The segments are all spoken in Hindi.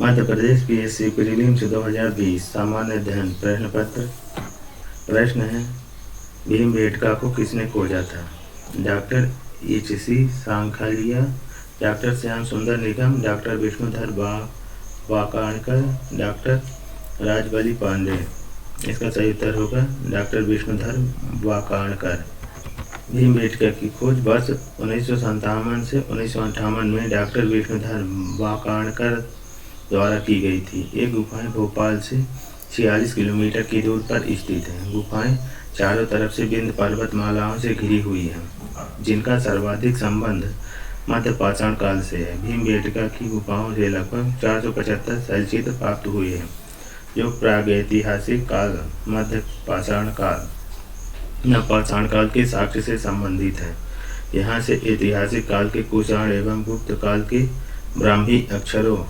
मध्य प्रदेश पीएससी प्रीलिम्स 2020 सामान्य अध्ययन प्रश्न पत्र। प्रश्न है, भीमबेटका को किसने खोजा था? डॉक्टर एच.सी. सांखालिया, डॉक्टर श्याम सुंदर निगम, डॉक्टर विष्णुधर वाकाणकर, डॉक्टर राजबली पांडे। इसका सही उत्तर होगा डॉक्टर विष्णुधर वाकाणकर। भीमबेटका की खोज वर्ष 1957 से 1958 में डॉक्टर विष्णुधर वाकाणकर द्वारा की गई थी। ये गुफाएं भोपाल से 46 किलोमीटर की दूर पर स्थित हैं। गुफाएं चारों तरफ से विंध्य पर्वतमालाओं से घिरी हुई हैं, जिनका सर्वाधिक संबंध मध्य पाषाण काल से है। भीमबेटका की गुफाओं से लगभग 475 शैलचित्र प्राप्त हुए हैं, जो प्रागैतिहासिक काल, मध्य पाषाण काल, नवपाषाण काल के साक्ष्य से संबंधित है। यहाँ से ऐतिहासिक काल के कुषाण एवं गुप्त काल के ब्राह्मी अक्षरों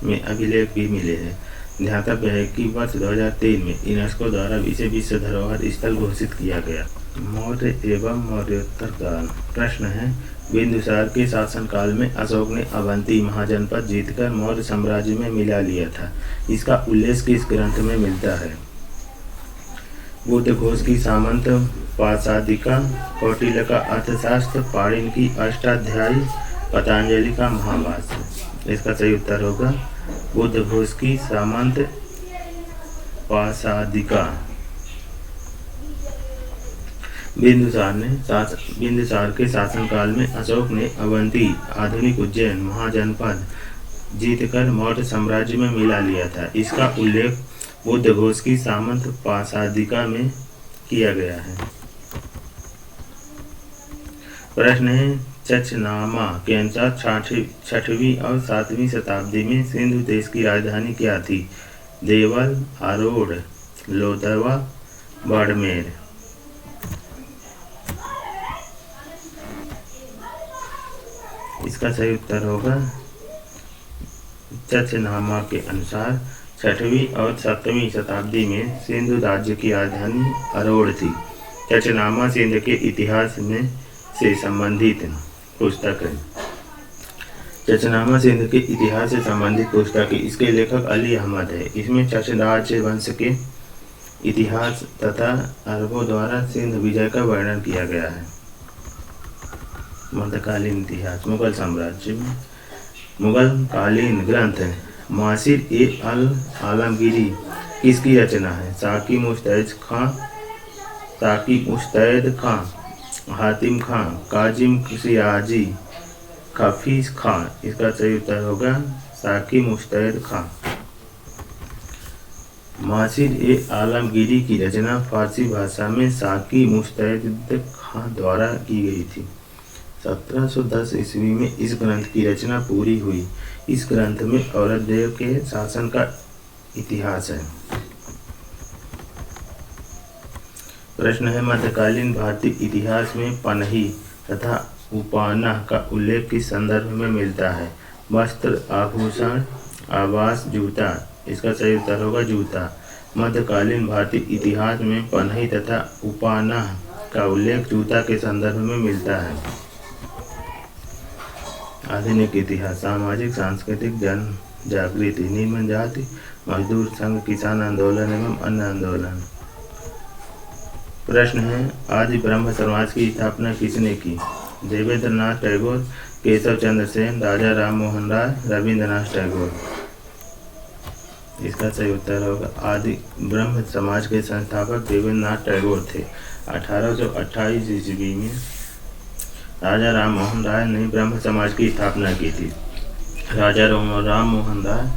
में अभिलेख भी मिले हैं। ध्यातव्य है कि वर्ष 2003 में यूनेस्को द्वारा इसे विश्व धरोहर स्थल घोषित किया गया। मौर्य एवं मौर्योत्तर काल। प्रश्न है, बिंदुसार के शासनकाल में अशोक ने अवंती महाजनपद जीतकर मौर्य साम्राज्य में मिला लिया था। इसका उल्लेख किस ग्रंथ में मिलता है? बुद्धघोष की सामंत पाशादिका, कौटिल्य का अर्थशास्त्र, पाणिनि की अष्टाध्यायी, पतंजलि का महाभाष्य। इसका सही उत्तर होगा बुद्धघोष की सामंत पाशादिका। बिंदुसार के शासनकाल में अशोक ने अवंती, आधुनिक उज्जैन महाजनपद जीतकर मौर्य साम्राज्य में मिला लिया था। इसका उल्लेख बुद्धघोष की सामंत पाशादिका में किया गया है। प्रश्न है, चचनामा के अनुसार 6वीं और 7वीं शताब्दी में सिंधु देश की राजधानी क्या थी? देवल, आरोड़, लोथरवा, बाड़मेर। इसका सही उत्तर होगा चचनामा के अनुसार 6वीं और 7वीं शताब्दी में सिंधु राज्य की राजधानी अरोड़ थी। चचनामा सिंध के इतिहास में से संबंधित पुस्तक है। चचनामा सिंध के इतिहास से संबंधित पुस्तक है। इसके लेखक अली अहमद है। इसमें चच राजवंश के इतिहास तथा अरबों द्वारा सिंध विजय का वर्णन किया गया है। मध्यकालीन इतिहास। मुगल साम्राज्य में मुगल कालीन ग्रंथ है। मासिर ए अल आलमगीरी किसकी रचना है? साकी मुस्तैद खां, हातिम खां, काजिम सिराजी, हफीज खां। इसका सही उत्तर होगा साकी मुस्तैद खां। मासिर ए आलमगीरी की रचना फारसी भाषा में साकी मुस्तैद खां द्वारा की गई थी। 1710 ईस्वी में इस ग्रंथ की रचना पूरी हुई। इस ग्रंथ में औरंगजेब के शासन का इतिहास है। प्रश्न है, मध्यकालीन भारतीय इतिहास में पनही तथा उपानाह का उल्लेख किस संदर्भ में मिलता है? वस्त्र, आभूषण, आवास, जूता। इसका सही उत्तर होगा जूता। मध्यकालीन भारतीय इतिहास में पनही तथा उपानाह का उल्लेख जूता के संदर्भ में मिलता है। आधुनिक इतिहास। सामाजिक सांस्कृतिक जन जागृति, निम्न जाति मजदूर संघ, किसान आंदोलन एवं अन्य आंदोलन। प्रश्न है, आदि ब्रह्म समाज की स्थापना किसने की? देवेंद्रनाथ टैगोर, केशव चंद्र सेन, राजा राम मोहन राय, रविंद्रनाथ टैगोर। इसका सही उत्तर होगा आदि ब्रह्म समाज के संस्थापक देवेंद्रनाथ टैगोर थे। 1828 ईस्वी में राजा राम मोहन राय ने ब्रह्म समाज की स्थापना की थी। राजा राम मोहन राय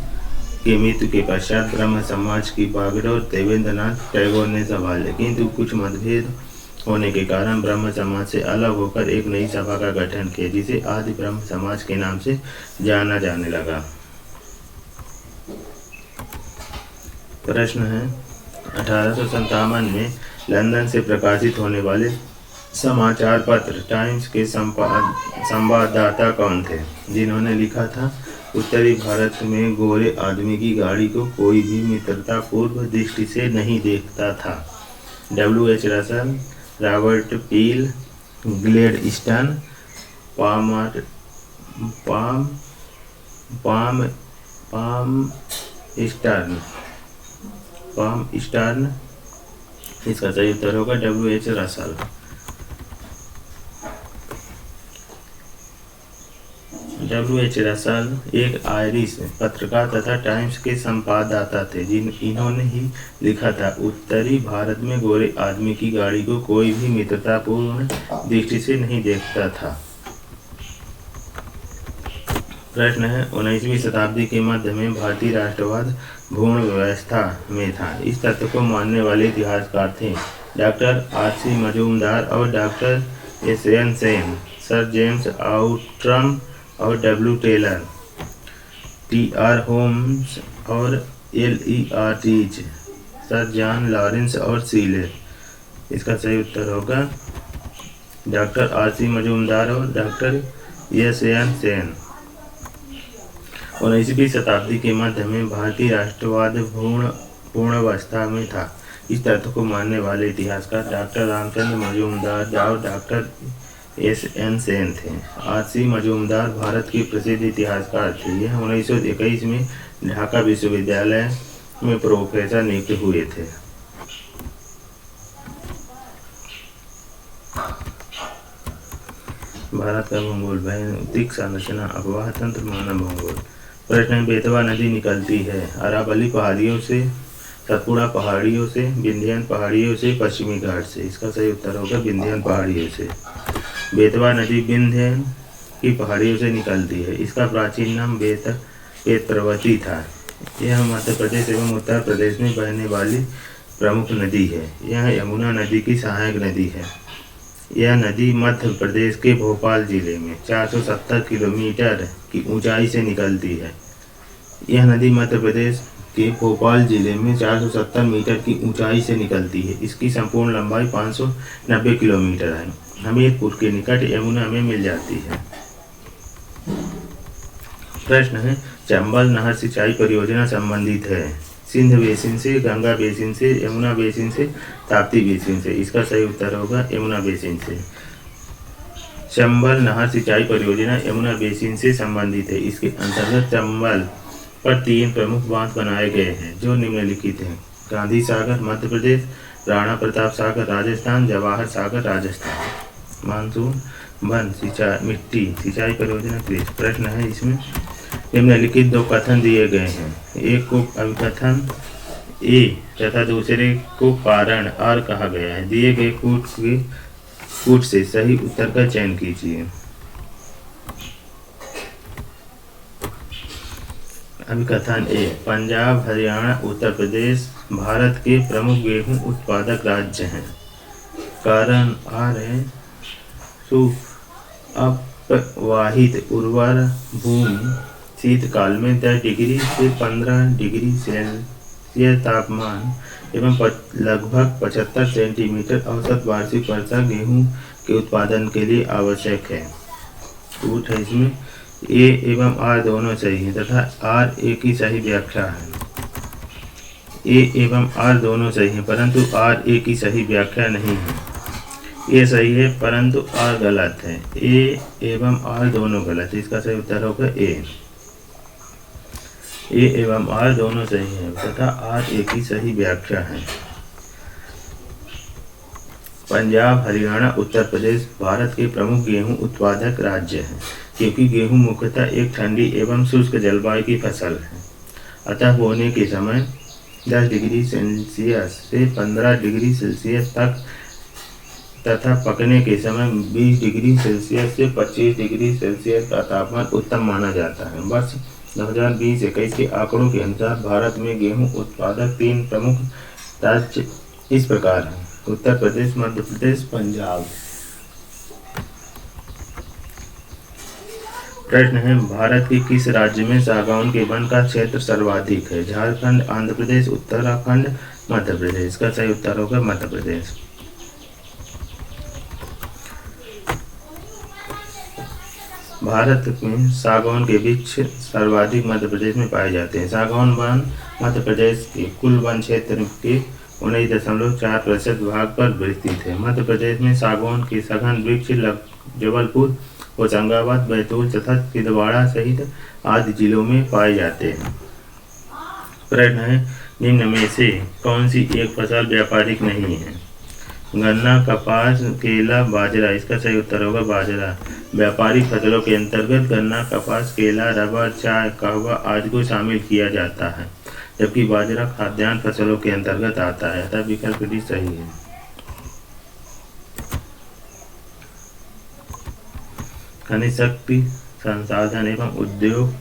के मृत्यु के पश्चात ब्रह्म समाज की बागडोर देवेंद्रनाथ टैगोर ने संभाली, किंतु कुछ मतभेद होने के कारण ब्रह्म समाज से अलग होकर एक नई सभा का गठन किया, जिसे आदि ब्रह्म समाज के नाम से जाना जाने लगा। प्रश्न है, 1857 में लंदन से प्रकाशित होने वाले समाचार पत्र टाइम्स के संवाददाता कौन थे, जिन्होंने लिखा था, उत्तरी भारत में गोरे आदमी की गाड़ी को कोई भी मित्रता पूर्व दृष्टि से नहीं देखता था? W.H. रसल, रॉबर्ट पील, Gladstone, palm eastern, palm eastern. इसका सही उत्तर होगा W.H. रसल। W.H. रसल एक आयरिश पत्रकार तथा टाइम्स के संपाददाता थे, इन्होंने ही लिखा था, उत्तरी भारत में गोरे आदमी की गाड़ी को कोई भी मित्रतापूर्ण दृष्टि से नहीं देखता था। प्रश्न है, 19वीं शताब्दी के मध्य में भारतीय राष्ट्रवाद भ्रूण व्यवस्था में था। इस तथ्य को मानने वाले इतिहासकार थे डॉक्टर R.C. मजूमदार और doctor S.N. Sen, sir James Outram और W. Taylor, T.R. होम्स और L.E.R. Reach, sir John Lawrence और सीले। इसका सही उत्तर होगा डॉक्टर R.C. मजूमदार और डॉक्टर S.N. सेन। 19वीं शताब्दी के मध्य में भारतीय राष्ट्रवाद पूर्णावस्था में था। इस तथ्य को मानने वाले इतिहासकार डॉक्टर रामचंद्र मजूमदार और डॉक्टर S.N. सेन थे। R.C. मजूमदार भारत के प्रसिद्ध इतिहासकार थे। यह 1921 में ढाका विश्वविद्यालय में प्रोफेसर नियुक्त हुए थे। भारत का भूगोल, भौतिक संरचना, अपवाह तंत्र, मानव भूगोल। प्रश्न, बेतवा नदी निकलती है अरावली पहाड़ियों से, सतपुड़ा पहाड़ियों से, विंध्याचल पहाड़ियों से, पश्चिमी घाट से। इसका सही उत्तर होगा विंध्याचल पहाड़ियों से। बेतवा नदी विंध्य की पहाड़ियों से निकलती है। इसका प्राचीन नाम बेतप्रवती था। यह मध्य प्रदेश एवं उत्तर प्रदेश में बहने वाली प्रमुख नदी है। यह यमुना नदी की सहायक नदी है। यह नदी मध्य प्रदेश के भोपाल जिले में 470 किलोमीटर की ऊंचाई से निकलती है। यह नदी मध्य प्रदेश के भोपाल जिले में 470 मीटर की ऊंचाई से निकलती है। इसकी संपूर्ण लंबाई 590 किलोमीटर है। हमीरपुर के निकट यमुना में मिल जाती है। प्रश्न है, चंबल नहर सिंचाई परियोजना संबंधित है सिंध बेसिन से, गंगा बेसिन से, यमुना बेसिन से, ताप्ती बेसिन से। इसका सही उत्तर होगा यमुना बेसिन से। चंबल नहर सिंचाई परियोजना यमुना बेसिन से संबंधित है। इसके अंतर्गत चंबल पर 3 प्रमुख बांध बनाए गए हैं जो निम्नलिखित हैं। गांधी सागर मध्य प्रदेश, राणा प्रताप सागर राजस्थान, जवाहर सागर राजस्थान। मानसून वन सिंचाई मिट्टी सिंचाई परियोजना कृषि। प्रश्न है, इसमें निम्नलिखित 2 कथन दिए गए हैं। एक को अभिकथन ए तथा दूसरे को कारण आर कहा गया है। दिए गए कूट से सही उत्तर का चयन कीजिए। अभिकथन ए, पंजाब, हरियाणा, उत्तर प्रदेश भारत के प्रमुख गेहूं उत्पादक राज्य हैं। कारण आर है, अपवाहित उर्वर भूमि, शीतकाल में 10 डिग्री से 15 डिग्री सेल्सियस तापमान एवं लगभग 75 सेंटीमीटर औसत वार्षिक वर्षा गेहूं के उत्पादन के लिए आवश्यक है। कूट है, इसमें ए एवं आर दोनों सही है तथा आर ए की सही व्याख्या है। ए एवं आर दोनों सही है परंतु आर ए की सही व्याख्या नहीं है। ए सही है परंतु आर गलत है। ए एवं आर दोनों गलत है। इसका सही उत्तर होगा ए एवं आर दोनों सही है तथा आर ए की सही व्याख्या है। पंजाब, हरियाणा, उत्तर प्रदेश भारत के प्रमुख गेहूं उत्पादक राज्य हैं क्योंकि गेहूं मुख्यतः एक ठंडी एवं शुष्क जलवायु की फसल है। अतः बोने के समय 10 डिग्री सेल्सियस से 15 डिग्री सेल्सियस तक तथा पकने के समय 20 डिग्री सेल्सियस से 25 डिग्री सेल्सियस का तापमान उत्तम माना जाता है। वर्ष 2020-21 के आंकड़ों के अनुसार भारत में गेहूं उत्पादक 3 प्रमुख राज्य इस प्रकार हैं: उत्तर प्रदेश, मध्य प्रदेश, पंजाब। प्रश्न है, भारत के किस राज्य में सागौन के वन का क्षेत्र सर्वाधिक है? झारखंड, आंध्र प्रदेश, उत्तराखंड, मध्य प्रदेश। इसका सही उत्तर होगा मध्य प्रदेश। भारत में सागौन के वृक्ष सर्वाधिक मध्य प्रदेश में पाए जाते हैं। सागौन वन मध्य प्रदेश के कुल वन क्षेत्र के 19.4% भाग पर विस्तृत है। मध्य प्रदेश में सागौन के सघन वृक्ष जबलपुर, होशंगाबाद, बैतूल तथा छिंदवाड़ा सहित आदि जिलों में पाए जाते हैं। प्रश्न है, निम्न में से कौन सी एक फसल व्यापारिक नहीं है? गन्ना, कपास, केला, बाजरा। इसका सही उत्तर होगा बाजरा। व्यापारिक फसलों के अंतर्गत गन्ना, कपास, केला, रबर, चाय, कहवा आदि को शामिल किया जाता है, जबकि बाजरा खाद्यान्न फसलों के अंतर्गत आता है, अतः विकल्प डी सही है। खनिज शक्ति संसाधन एवं उद्योग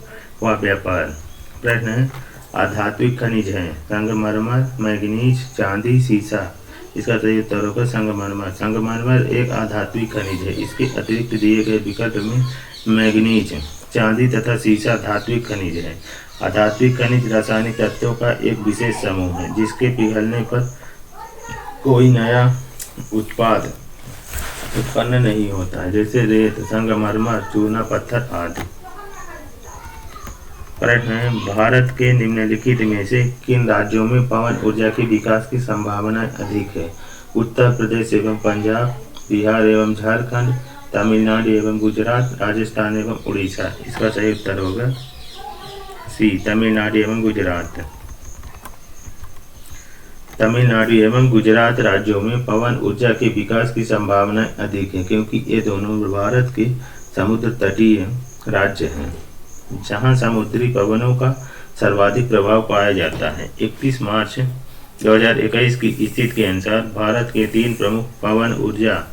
व व्यापार। प्रश्न है, आधात्विक खनिज है संगमरमर, मैग्नीज, चांदी, सीसा। इसका सही उत्तर होगा संगमरमर। संगमरमर एक आधात्विक खनिज है। इसके अतिरिक्त दिए गए विकल्प में मैग्नीज, चांदी तथा सीसा धात्विक खनिज है। अधात्विक खनिज रासायनिक तत्वों का एक विशेष समूह है जिसके पिघलने पर कोई नया उत्पाद उत्पन्न नहीं होता है, जैसे रेत, संगमरमर, चूना पत्थर आदि। प्रश्न है, भारत के निम्नलिखित में से किन राज्यों में पवन ऊर्जा के विकास की संभावनाएं अधिक है? उत्तर प्रदेश एवं पंजाब, बिहार एवं झारखंड, तमिलनाडु एवं गुजरात, राजस्थान एवं उड़ीसा। इसका सही उत्तर होगा सी, तमिलनाडु एवं गुजरात। तमिलनाडु एवं गुजरात राज्यों में पवन ऊर्जा के विकास की संभावनाएं अधिक है, क्योंकि ये दोनों भारत के समुद्र तटीय राज्य हैं जहां समुद्री पवनों का सर्वाधिक प्रभाव पाया जाता है। 31 मार्च 2021 की स्थिति के अनुसार भारत के 3 प्रमुख पवन ऊर्जा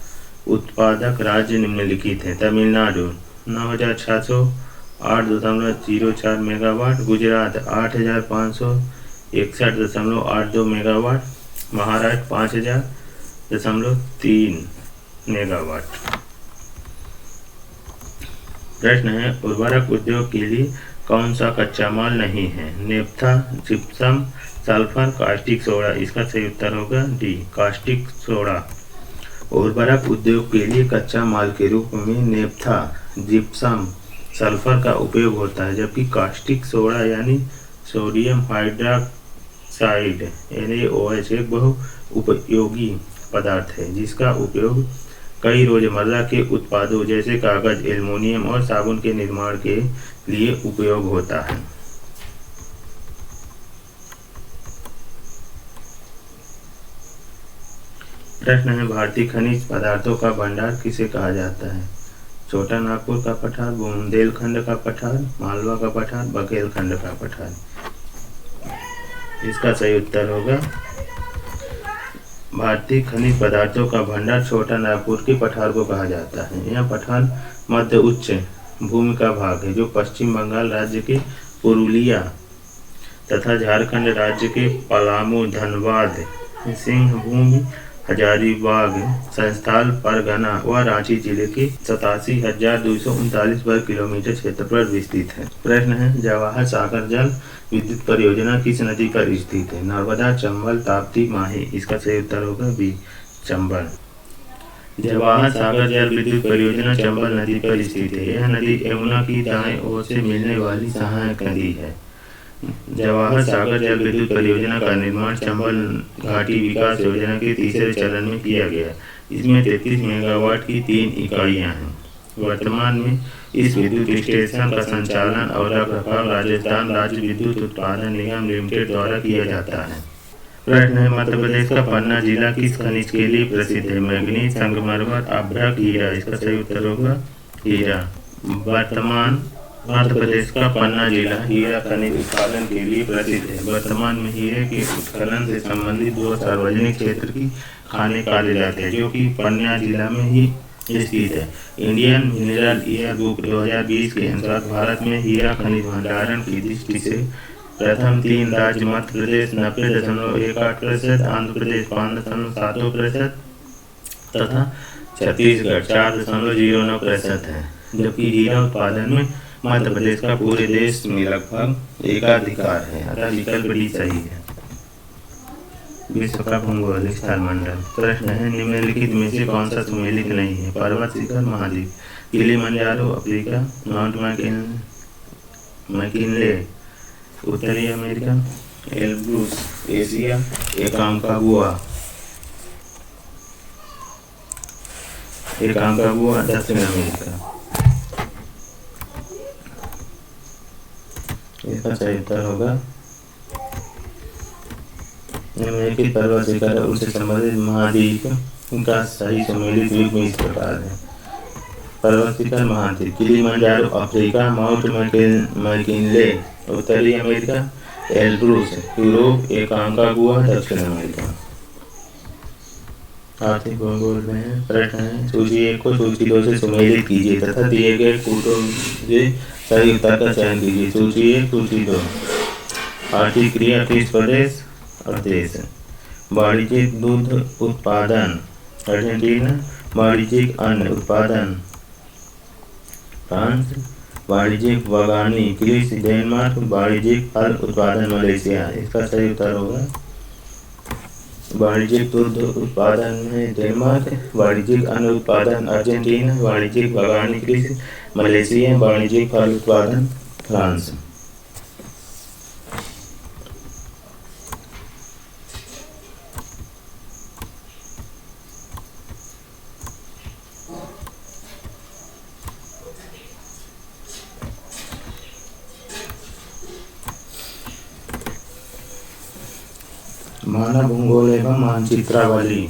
उत्पादक राज्य निम्नलिखित हैं। Tamil Nadu 9608.04 megawatt, Gujarat 8561.82 megawatt, Maharashtra 5000.3 megawatt. प्रश्न है, उर्वरक उद्योग के लिए कौन सा कच्चा माल नहीं है? Naphtha, gypsum, sulphur, caustic soda. इसका सही उत्तर होगा डी, कास्टिक सोडा। उर्वरक उद्योग के लिए कच्चा माल के रूप में नेफ्था, जिप्सम, सल्फर का उपयोग होता है, जबकि कास्टिक सोडा यानी सोडियम हाइड्रॉक्साइड NaOH एक बहु उपयोगी पदार्थ है जिसका उपयोग कई रोजमर्रा के उत्पादों जैसे कागज, एल्युमिनियम और साबुन के निर्माण के लिए उपयोग होता है। प्रश्न है, भारतीय खनिज पदार्थों का भंडार किसे कहा जाता है? छोटा नागपुर का पठार, बुंदेलखंड का पठार, मालवा का पठार, बघेलखंड का पठार। इसका सही उत्तर होगा भारतीय खनिज पदार्थों का भंडार छोटा नागपुर के पठार को कहा जाता है। यह पठार मध्य उच्च भूमि का भाग है जो पश्चिम बंगाल राज्य के पुरुलिया तथा झारखंड राज्य के पलामू, धनबाद, सिंहभूम, हजारीबाग, संस्थाल परगना व रांची जिले के 87,239 वर्ग किलोमीटर क्षेत्र पर विस्तृत है। प्रश्न है, जवाहर सागर जल विद्युत परियोजना किस नदी पर स्थित है? नर्मदा, चंबल, ताप्ती, माही। इसका सही उत्तर होगा बी, चंबल। जवाहर सागर जल विद्युत परियोजना चंबल नदी पर स्थित है। यह नदी यमुना की दाएं ओर से मिलने वाली सहायक नदी है। जवाहर सागर जल विद्युत परियोजना का निर्माण चंबल घाटी विकास योजना के तीसरे चरण में किया गया। इसमें 33 मेगावाट की 3 इकाइयां हैं। वर्तमान में इस विद्युत स्टेशन का संचालन और रखरखाव राजस्थान राज्य विद्युत उत्पादन निगम लिमिटेड द्वारा किया जाता है। प्रश्न है, मध्य प्रदेश का पन्ना जिला किस खनिज के लिए प्रसिद्ध है? मैग्नीज, संगमरमर, अभ्रक, हीरा। इसका सही उत्तर होगा हीरा। वर्तमान मध्य प्रदेश का पन्ना जिला हीरा खनिज उत्पादन के लिए प्रसिद्ध है। वर्तमान में हीरे के उत्खनन से संबंधित 2 सार्वजनिक क्षेत्र की खाने कार्यरत है जो कि पन्ना जिला में ही स्थित है। इंडियन मिनरल ईयर बुक 2020 के अनुसार भारत में हीरा खनिज भंडारण की दृष्टि से प्रथम 3 राज्य मध्य प्रदेश 90.18%, आंध्र प्रदेश 5.70% तथा छत्तीसगढ़ 4.09% है, जबकि हीरा उत्पादन में मध्य प्रदेश का पूरे देश में लगभग एकाधिकार है, अतः विकल्प डी सही है। विश्व का भौगोलिक स्थलमंडल। प्रश्न है, निम्नलिखित में से कौन सा सुमेलित नहीं है? पर्वत शिखर, महाद्वीप। किलिमंजारो अफ्रीका, माउंट मैकिनले उत्तरी अमेरिका, एल्ब्रूस एशिया, एकांकागुआ दक्षिण अमेरिका। इसका सही उत्तर होगा निम्नलिखित पर्वत शिखर और उनसे संबंधित महाद्वीप का सही सम्मिलित युग में इस प्रकार है। पर्वत शिखर महाद्वीप किलिमंजारो अफ्रीका, माउंट मैकिनले उत्तरी अमेरिका, एल्ब्रूस यूरोप, एकांकागुआ दक्षिण अमेरिका। आर्थिक भूगोल में प्रश्न है सूची 1 को सूची 2 से सुमेलित कीजिए तथा दिए गए कूटों से सही उत्तर का चयन कीजिए। सूची 1 सूची 2। आर्थिक क्रिया किस प्रदेश और देश? वाणिज्यिक दूध उत्पादन अर्जेंटीना, वाणिज्यिक अन्न उत्पादन फ्रांस, वाणिज्यिक बागवानी कृषि डेनमार्क, वाणिज्यिक फल उत्पादन मलेशिया। इसका सही उत्तर होगा वाणिज्यिक दूध उत्पादन में डेनमार्क, वाणिज्यिक अन्न उत्पादन अर्जेंटीना, वाणिज्यिक बागवानी कृषि मलेशिया, वाणिज्यिक फल उत्पादन फ्रांस। मानव भूगोल एवं मानचित्रावली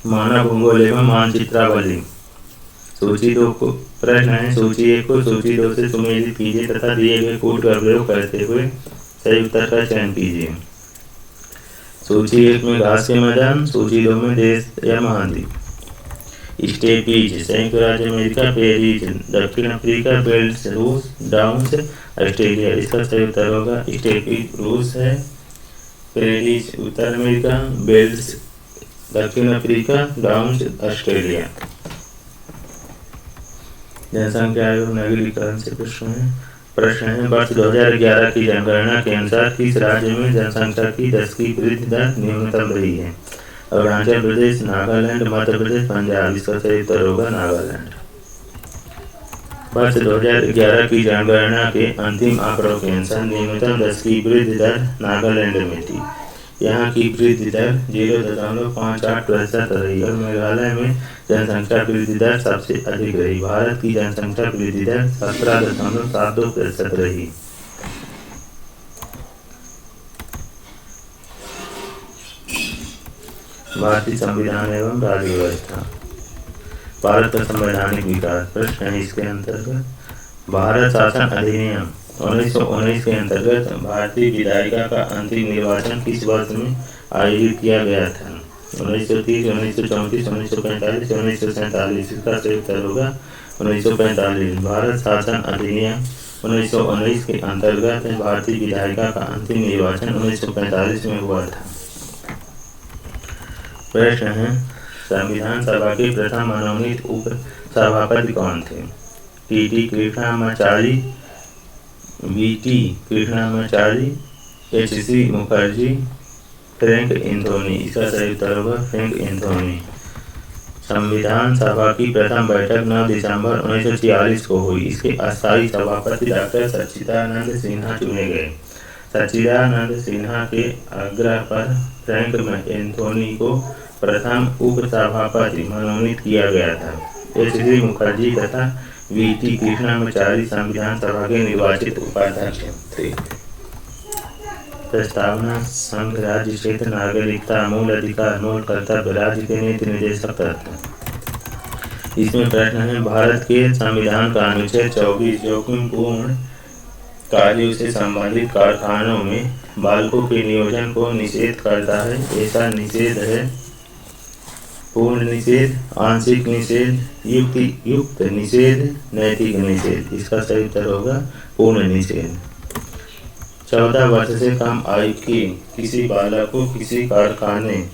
मानव भूगोल एवं मानचित्रावली। सूची 2 को प्रश्न है सूची 1 को सूची 2 से सुमेलित कीजिए तथा दिए गए कोड का प्रयोग करते हुए सही उत्तर का चयन कीजिए। सूची 1 में घास के मैदान, सूची 2 में देश या महाद्वीप। स्टेपीज संयुक्त राज्य अमेरिका, पेरीज दक्षिण अफ्रीका, बेल्ट्स रूस, डाउन्स ऑस्ट्रेलिया। इसका सही उत्तर होगा स्टेपीज रूस है, पेरीज उत्तर अमेरिका, बेल्ट्स दक्षिण अफ्रीका, डाउन्स ऑस्ट्रेलिया। जनसंख्या आयोग नगरीकरण से प्रश्न है वर्ष 2011 की जनगणना के अनुसार किस राज्य में जनसंख्या की 10 की वृद्धि दर न्यूनतम रही है? अरुणाचल प्रदेश, नागालैंड, मध्य प्रदेश, पंजाब। इसका सही उत्तर होगा नागालैंड। वर्ष 2011 की जनगणना के अंतिम आंकड़ों के अनुसार न्यूनतम 10 की वृद्धि दर नागालैंड में थी। यहाँ की वृद्धि दर 0.58% रही और मेघालय में जनसंख्या वृद्धि दर सबसे अधिक रही। भारत की जनसंख्या वृद्धि दर 17.72% रही। भारतीय संविधान एवं राज्य व्यवस्था। भारत का संवैधानिक विकास प्रश्न है इसके अंतर्गत भारत शासन अधिनियम 1919 के अंतर्गत भारतीय विधायिका का अंतिम निर्वाचन किस वर्ष में आयोजित किया गया था? 1930, 1934, 1945, 1947। इसका सही उत्तर होगा 1945। भारत शासन अधिनियम 1919 के अंतर्गत भारतीय विधायिका का अंतिम निर्वाचन 1945 में हुआ था। प्रश्न है संविधान सभा के प्रथम मनोनीत उप सभापति कौन थे? T Krishnamachari, VT. Krishnamachari, HC. Mukherjee, Frank Anthony. इसका सही उत्तर होगा फ्रैंक एंथोनी। संविधान सभा की प्रथम बैठक 9 दिसंबर 1946 को हुई। इसके अस्थायी सभापति डॉक्टर सच्चिदानंद सिन्हा चुने गए। सच्चिदानंद सिन्हा के आग्रह पर फ्रैंक एंथोनी को प्रथम उप सभापति मनोनीत किया गया था। एच.सी. मुखर्जी तथा वी.टी. कृष्णामाचारी संविधान सभा के निर्वाचित उपाध्यक्ष थे। प्रस्तावना संघ, राज्य, क्षेत्र, नागरिकता, मूल अधिकार, मूल कर्तव्य, राज्य के नीति निर्देशक तत्व। इसमें प्रश्न है भारत के संविधान का अनुच्छेद 24 जोखिमपूर्ण कार्यों से संबंधित कारखानों में बालकों के नियोजन को निषेध करता है। ऐसा निषेध है पूर्ण निषेध, आंशिक निषेध, युक्त निषेध, नैतिक निषेध। इसका सही उत्तर होगा पूर्ण निषेध। 14 वर्ष से कम आयु के किसी बालक को किसी कारखाने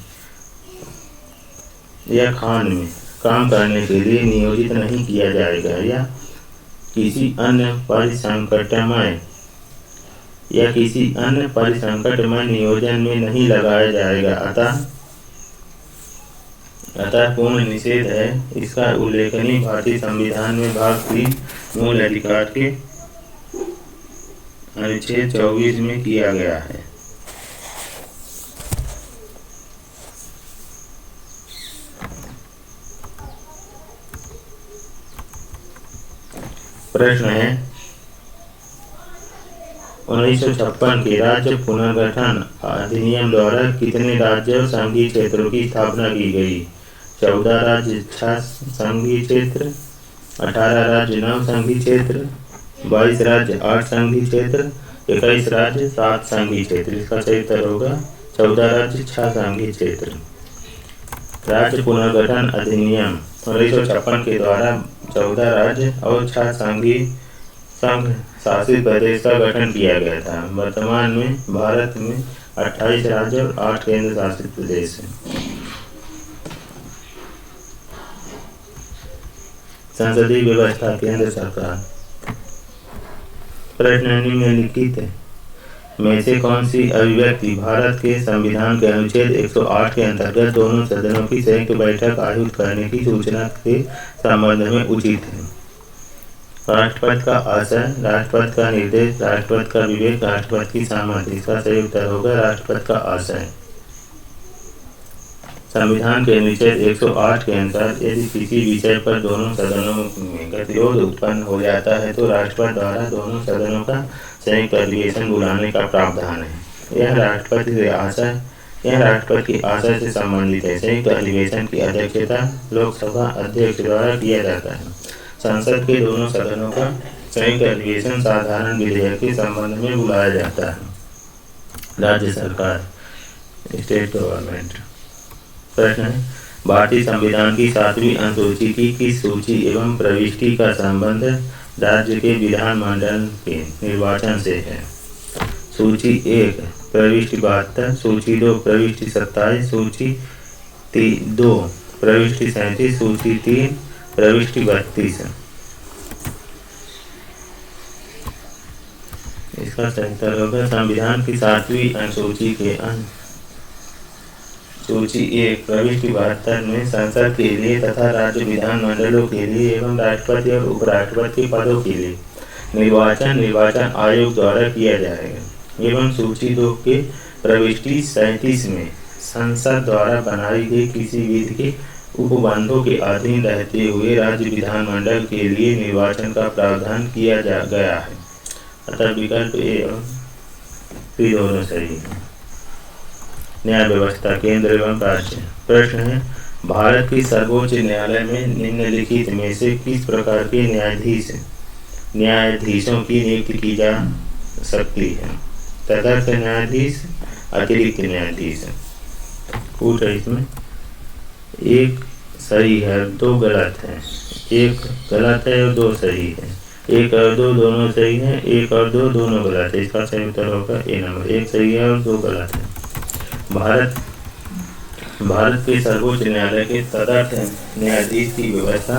या खान में काम करने के लिए नियोजित नहीं किया जाएगा या किसी अन्य परिसंकटमय नियोजन में नहीं लगाया जाएगा। अतः पूर्ण निषेध है। इसका उल्लेखनीय भारतीय संविधान में भाग 3 मूल अधिकार के अनुच्छेद 24 में किया गया है। प्रश्न है 1956 के राज्य पुनर्गठन अधिनियम द्वारा कितने राज्य और संघीय क्षेत्रों की स्थापना की गई? 14 राज्य 6 संघीय क्षेत्र, 18 राज्य 9 संघीय क्षेत्र, 22 राज्य 8 संघीय क्षेत्र, 21 राज्य 7 संघीय क्षेत्र। इसका सही उत्तर होगा 14 राज्य 6 संघीय क्षेत्र। राज्य पुनर्गठन अधिनियम 1956 के द्वारा 14 राज्य और 6 संघ शासित प्रदेश का गठन किया गया था। वर्तमान में भारत में 28 राज्य और 8 केंद्र शासित प्रदेश हैं। संसदीय व्यवस्था केंद्र सरकार। प्रश्न निम्नलिखित में से कौन सी अभिव्यक्ति भारत के संविधान के अनुच्छेद 108 के अंतर्गत दोनों सदनों की संयुक्त बैठक आयोजित करने की सूचना के संबंध में उचित है? राष्ट्रपति का आशय, राष्ट्रपति का निर्देश, राष्ट्रपति का विवेक, राष्ट्रपति की सहमति। इसका सही उत्तर होगा राष्ट्रपति का आशय। संविधान के अनुच्छेद 108 के अनुसार यदि किसी विषय पर दोनों सदनों में गतिरोध उत्पन्न हो जाता है तो राष्ट्रपति द्वारा दोनों सदनों का संयुक्त अधिवेशन बुलाने का प्रावधान है। यह राष्ट्रपति के आशय से संबंधित है। संयुक्त अधिवेशन की अध्यक्षता लोकसभा अध्यक्ष द्वारा किया जाता है। संसद के दोनों सदनों का संयुक्त अधिवेशन साधारण विधेयक के संबंध में बुलाया जाता है। राज्य सरकार, स्टेट गवर्नमेंट। प्रश्न है भारतीय संविधान की 7वीं अनुसूची की किस सूची एवं प्रविष्टि का संबंध राज्य के विधानमंडल के निर्वाचन से है? सूची 1 प्रविष्टि 72, सूची 2 प्रविष्टि 27, सूची 2 प्रविष्टि 37, सूची 3 प्रविष्टि 32। इसका सही उत्तर होगा संविधान की 7वीं अनुसूची के सूची 1 प्रविष्टि 72 में संसद के लिए तथा राज्य विधानमंडलों के लिए एवं राष्ट्रपति और उपराष्ट्रपति के पदों के लिए निर्वाचन आयोग द्वारा किया जाएगा। एवं सूची 2 के प्रविष्टि 37 में संसद द्वारा बनाई गई किसी विधि के उपबंधों के अधीन रहते हुए राज्य विधानमंडल के लिए निर्वाचन का प्रावधान किया गया है। अतः विकल्प ए और बी दोनों सही है। न्याय व्यवस्था केंद्र एवं राज्य। प्रश्न है भारत के सर्वोच्च न्यायालय में निम्नलिखित में से किस प्रकार के न्यायाधीशों की नियुक्ति की जा सकती है? तदर्थ न्यायाधीश, अतिरिक्त न्यायाधीश। पूछ है इसमें एक सही है 2 गलत है, एक गलत है और 2 सही है। 1 और 2 दोनों सही है, 1 और 2 दोनों गलत है। इसका सही उत्तर होगा ए नंबर। 1 सही है और 2 गलत है। भारत के सर्वोच्च न्यायालय के तदर्थ न्यायाधीश की व्यवस्था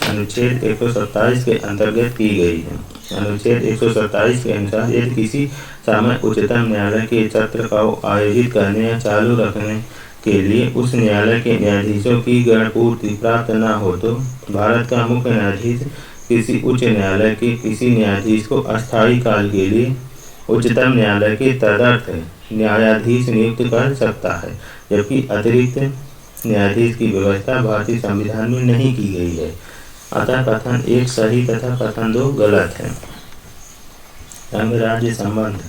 अनुच्छेद 127 के अंतर्गत की गई है। अनुच्छेद 127 के अनुसार यदि किसी समय उच्चतम न्यायालय के सत्र का आयोजित करने या चालू रखने के लिए उस न्यायालय के न्यायाधीशों की गणपूर्ति प्राप्त न हो तो भारत का मुख्य न्यायाधीश किसी उच्च न्यायालय के किसी न्यायाधीश को अस्थायी काल के लिए उच्चतम न्यायालय के तदर्थ न्यायाधीश नियुक्त कर सकता है, जबकि अतिरिक्त न्यायाधीश की व्यवस्था भारतीय संविधान में नहीं की गई है। अतः कथन 1 सही तथा कथन 2 गलत है। अंग राज्य संबंध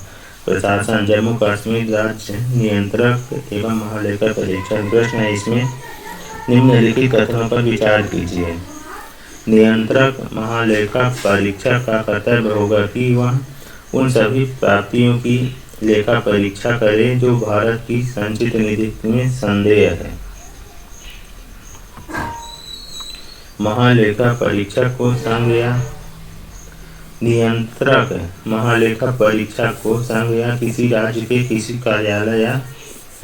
प्रशासन जम्मू कश्मीर राज्य नियंत्रक एवं महालेखा परीक्षक। प्रश्न है इसमें निम्नलिखित कथनों पर विचार कीजिए। नियंत्रक महालेखा परीक्षक का कर्तव्य होगा कि वह उन सभी प्राप्तियों की लेखा परीक्षा करे जो भारत की संचित निधि में संदेह है। महालेखा परीक्षक को संघ या नियंत्रक महालेखा परीक्षक को संघ या किसी राज्य के किसी कार्यालय या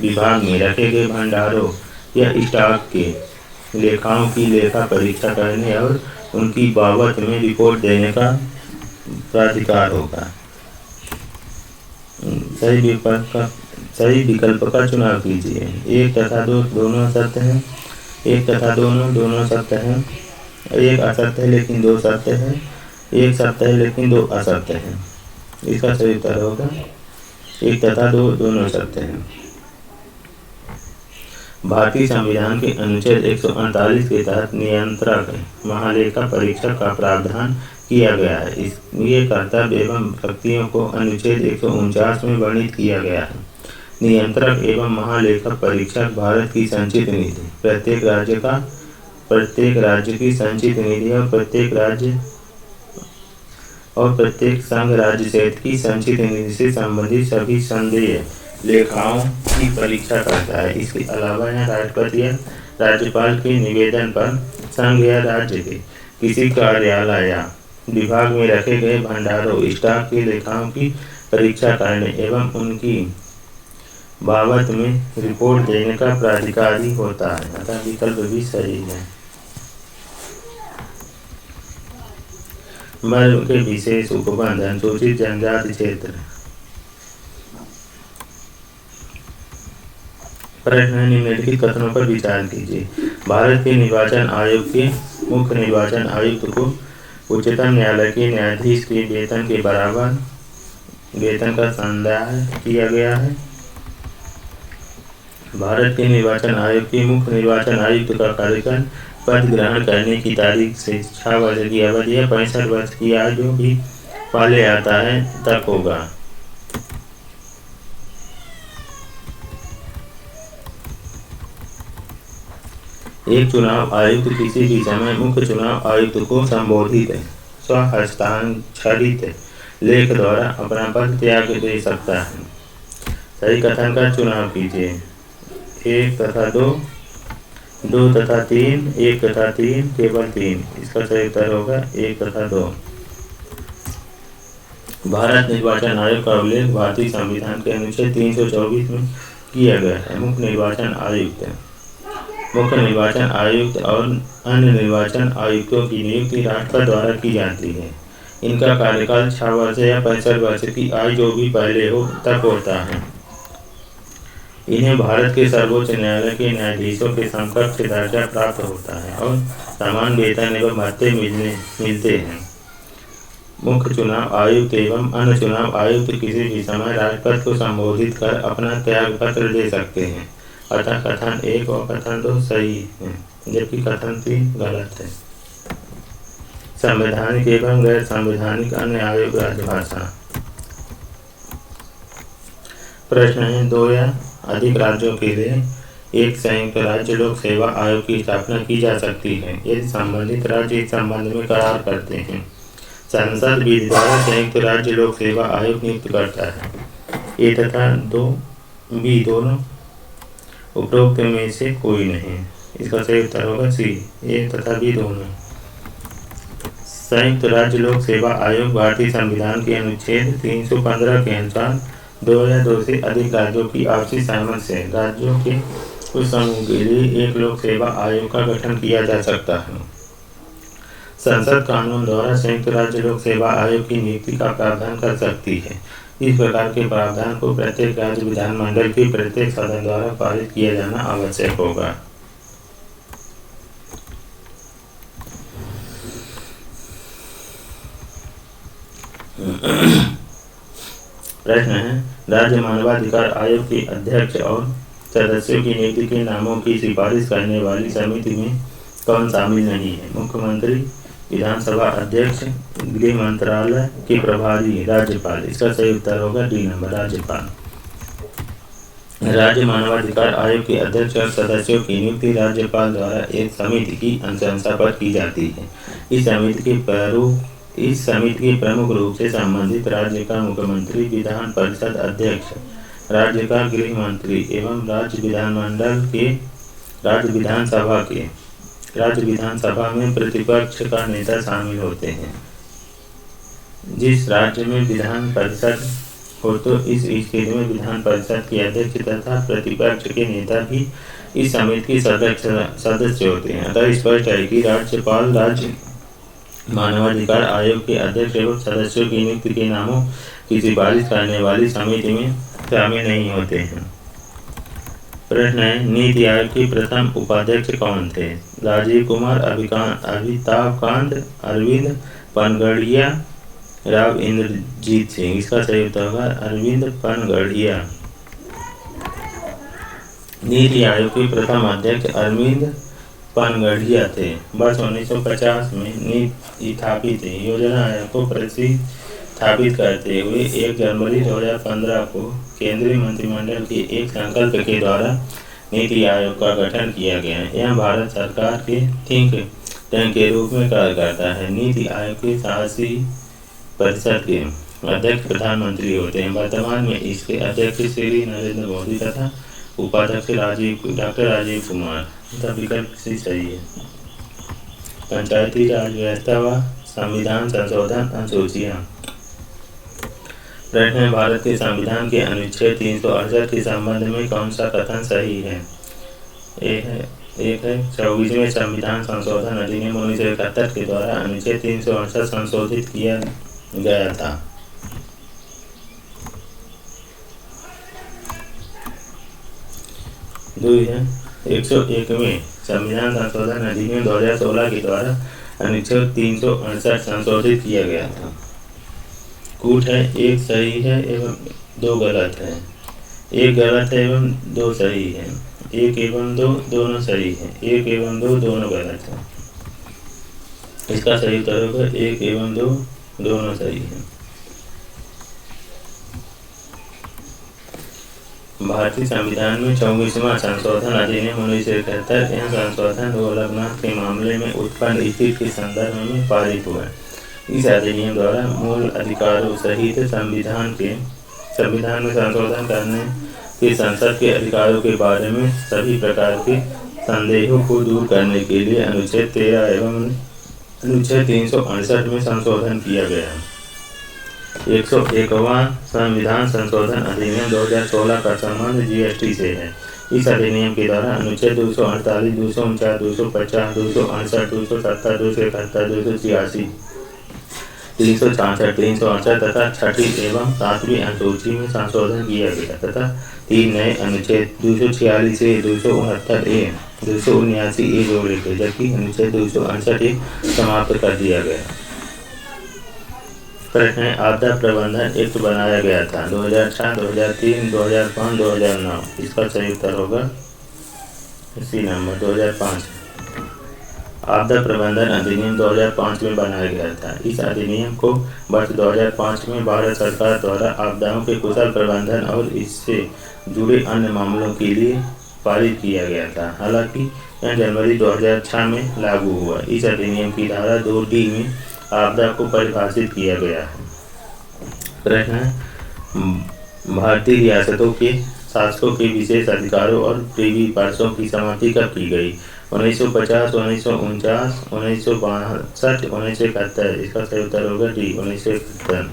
विभाग में रखे गए भंडारों या स्टॉक के लेखाओं की लेखा परीक्षा करने और उनकी बाबत में रिपोर्ट देने का प्राधिकार होगा। सही विकल्प का चुनाव कीजिए। 1 तथा 2 दोनों सत्य हैं, 1 तथा दोनों सत्य हैं, 1 असत्य है लेकिन 2 सत्य है, 1 सत्य है लेकिन 2 असत्य है। इसका सही उत्तर होगा 1 तथा 2 दोनों सत्य हैं। भारतीय संविधान के अनुच्छेद 148 के तहत नियंत्रक महालेखा परीक्षक का प्रावधान किया गया है। ये कर्तव्य एवं शक्तियों को अनुच्छेद 149 में वर्णित किया गया है। नियंत्रक एवं महालेखा परीक्षक भारत की संचित निधि, प्रत्येक राज्य की संचित निधि और प्रत्येक संघ राज्य क्षेत्र की संचित निधि से संबंधित सभी संदेय लेखाओं की परीक्षा करता है। इसके अलावा यह राष्ट्रपति या राज्यपाल के निवेदन पर संघ या राज्य के किसी कार्यालय या विभाग में रखे गए भंडारों स्टॉक के लेखाओं की परीक्षा करने एवं उनकी बाबत में रिपोर्ट देने का प्राधिकारी होता है। अतः विकल्प भी सही है। वर्ग के विशेष उपबंध अनुसूचित जनजाति क्षेत्र। प्रश्न निम्नलिखित कथनों पर विचार कीजिए। भारत के निर्वाचन आयोग के मुख्य निर्वाचन आयुक्त को उच्चतम न्यायालय के न्यायाधीश के वेतन के बराबर वेतन का संदाय किया गया है। भारत के निर्वाचन आयोग के मुख्य निर्वाचन आयुक्त का कार्यकाल पद ग्रहण करने की तारीख से 6 वर्ष की अवधि या 65 वर्ष की आयु जो भी पहले आता है तक होगा। एक चुनाव आयुक्त किसी भी समय मुख्य चुनाव आयुक्त को संबोधित स्वहस्ताक्षरित लेख द्वारा अपना पद त्याग दे सकता है। सही कथन का चुनाव कीजिए। 1 तथा 2, 2 तथा 3, 1 तथा 3, केवल 3। इसका सही उत्तर होगा 1 तथा 2। भारत निर्वाचन आयोग का उल्लेख भारतीय संविधान के अनुच्छेद 324 में किया गया है। मुख्य निर्वाचन आयुक्त और अन्य निर्वाचन आयुक्तों की नियुक्ति राष्ट्रपति द्वारा की जाती है। इनका कार्यकाल 6 वर्ष या 65 वर्ष की आयु जो भी पहले हो तक होता है। इन्हें भारत के सर्वोच्च न्यायालय के न्यायाधीशों के समकक्ष दर्जा प्राप्त होता है और समान वेतन एवं भत्ते मिलते हैं। मुख्य चुनाव आयुक्त एवं अन्य चुनाव आयुक्त किसी भी समय राष्ट्रपति को संबोधित कर अपना त्याग पत्र दे सकते हैं। अतः कथन 1 और कथन 2 सही है, जबकि कथन 3 गलत है। संवैधानिक एवं गैर संवैधानिक अन्य आयोग राजभाषा। प्रश्न है 2 या अधिक राज्यों के लिए एक संयुक्त राज्य लोक सेवा आयोग की स्थापना की जा सकती है यदि संबंधित राज्य इस संबंध में करार करते हैं। संसद विधि द्वारा संयुक्त राज्य लोक सेवा आयोग नियुक्त करता है। ए तथा 2B दोनों उपरोक्त में से कोई नहीं। इसका सही उत्तर होगा सी, ए तथा बी दोनों। संयुक्त राज्य लोक सेवा आयोग भारतीय संविधान के अनुच्छेद 315 के अनुसार 2 या 2 से अधिक राज्यों की आपसी सहमति से राज्यों के कुछ समूह के लिए एक लोक सेवा आयोग का गठन किया जा सकता है। संसद कानून द्वारा संयुक्त राज्य लोक सेवा आयोग की नियुक्ति का प्रावधान कर सकती है। इस प्रकार के प्रावधान को प्रत्येक राज्य विधानमंडल के प्रत्येक सदन द्वारा पारित किया जाना आवश्यक होगा। प्रश्न है राज्य मानवाधिकार आयोग के अध्यक्ष और सदस्यों की नियुक्ति के नामों की सिफारिश करने वाली समिति में कौन शामिल नहीं है। मुख्यमंत्री, विधानसभा अध्यक्ष, गृह मंत्रालय के प्रभारी, राज्यपाल। इसका सही उत्तर होगा डी नंबर, राज्यपाल। राज्य मानवाधिकार आयोग के अध्यक्ष और सदस्यों की नियुक्ति राज्यपाल द्वारा एक समिति की अनुशंसा पर की जाती है। इस समिति के प्रमुख रूप से संबंधित राज्य का मुख्यमंत्री, विधान परिषद अध्यक्ष, राज्य का गृह मंत्री एवं राज्य विधानसभा में प्रतिपक्ष का नेता शामिल होते हैं। जिस राज्य में विधान परिषद हो तो इस स्थिति में विधान परिषद के अध्यक्ष तथा प्रतिपक्ष के नेता भी इस समिति के सदस्य होते हैं। अतः स्पष्ट है कि राज्यपाल राज्य मानवाधिकार आयोग के अध्यक्ष एवं सदस्यों की नियुक्ति के नामों की सिफारिश करने वाली समिति में शामिल नहीं होते हैं। प्रश्न है नीति आयोग के प्रथम उपाध्यक्ष कौन थे। राजीव कुमार, अमिताभ कांत, अरविंद पनगड़िया, राव इंद्रजीत सिंह। इसका सही उत्तर होगा अरविंद पनगड़िया। नीति आयोग के प्रथम अध्यक्ष अरविंद पनगढ़िया थे। वर्ष 1950 में नीति स्थापित थी। योजना आयोग को प्रतिस्थापित करते हुए 1 जनवरी 2015 को केंद्रीय मंत्रिमंडल के एक संकल्प के द्वारा नीति आयोग का गठन किया गया। यह भारत सरकार के थिंक टैंक के रूप में कार्य करता है। नीति आयोग के 80% के अध्यक्ष प्रधानमंत्री होते हैं। वर्तमान में इसके अध्यक्ष श्री नरेंद्र मोदी तथा उपाध्यक्ष डॉक्टर राजीव कुमार तथा विकल्प सही है। पंचायती राज व्यवस्था व संविधान संशोधन अनुसूचियाँ। प्रश्न है, भारत के संविधान के अनुच्छेद 368 के संबंध में कौन सा कथन सही है? एक है 24वें संविधान संशोधन अधिनियम 1971 के द्वारा अनुच्छेद 368 संशोधित किया गया था। 2 है 101वें संविधान संशोधन अधिनियम 2016 के द्वारा अनुच्छेद 368 संशोधित किया गया था। कूट है, 1 सही है एवं 2 गलत है। 1 गलत है एवं 2 सही है। 1 एवं 2 दोनों सही है। 1 एवं 2 दोनों गलत है। इसका सही उत्तर होगा 1 एवं 2 दोनों सही है। भारतीय संविधान में 24वां संशोधन अधिनियम 1971 यह संशोधन गोलकनाथ के मामले में उत्पन्न स्थिति के संदर्भ में पारित हुआ। इस अधिनियम द्वारा मूल अधिकारों सहित संविधान में संशोधन करने के संसद के अधिकारों के बारे में सभी प्रकार के संदेहों को दूर करने के लिए अनुच्छेद 13 एवं अनुच्छेद 368 में संशोधन किया गया। 101वां संविधान संशोधन अधिनियम 2016 का संबंध जीएसटी से है। इस अधिनियम के द्वारा अनुच्छेद 248, 249, 250, 268, 270, 271, 286, 366, 368 तथा 6ठी एवं 7वीं अनुसूची में संशोधन किया गया तथा 3 नए अनुच्छेद 246 ए, 269 ए, 279 ए जोड़े गए, जबकि अनुच्छेद 268 समाप्त कर दिया गया। प्रश्न है, आपदा प्रबंधन एक्ट बनाया गया था 2004, 2003, 2005, 2009। इसका सही उत्तर होगा सी नंबर 2005। आपदा प्रबंधन अधिनियम 2005 में बनाया गया था। इस अधिनियम को वर्ष 2005 में भारत सरकार द्वारा आपदाओं के कुशल प्रबंधन और इससे जुड़े अन्य मामलों के लिए पारित किया गया था। हालांकि यह जनवरी 2006 में लागू हुआ। इस अधिनियम की धारा 2D में आपदा को परिभाषित किया गया है। प्रश्न है, भारतीय रियासतों के शासकों के विशेष अधिकारों और प्रिवी पर्सों की समाप्ति कब की गई? 1950, 1949, 1962, 1971। इसका सही उत्तर होगा डी 1971।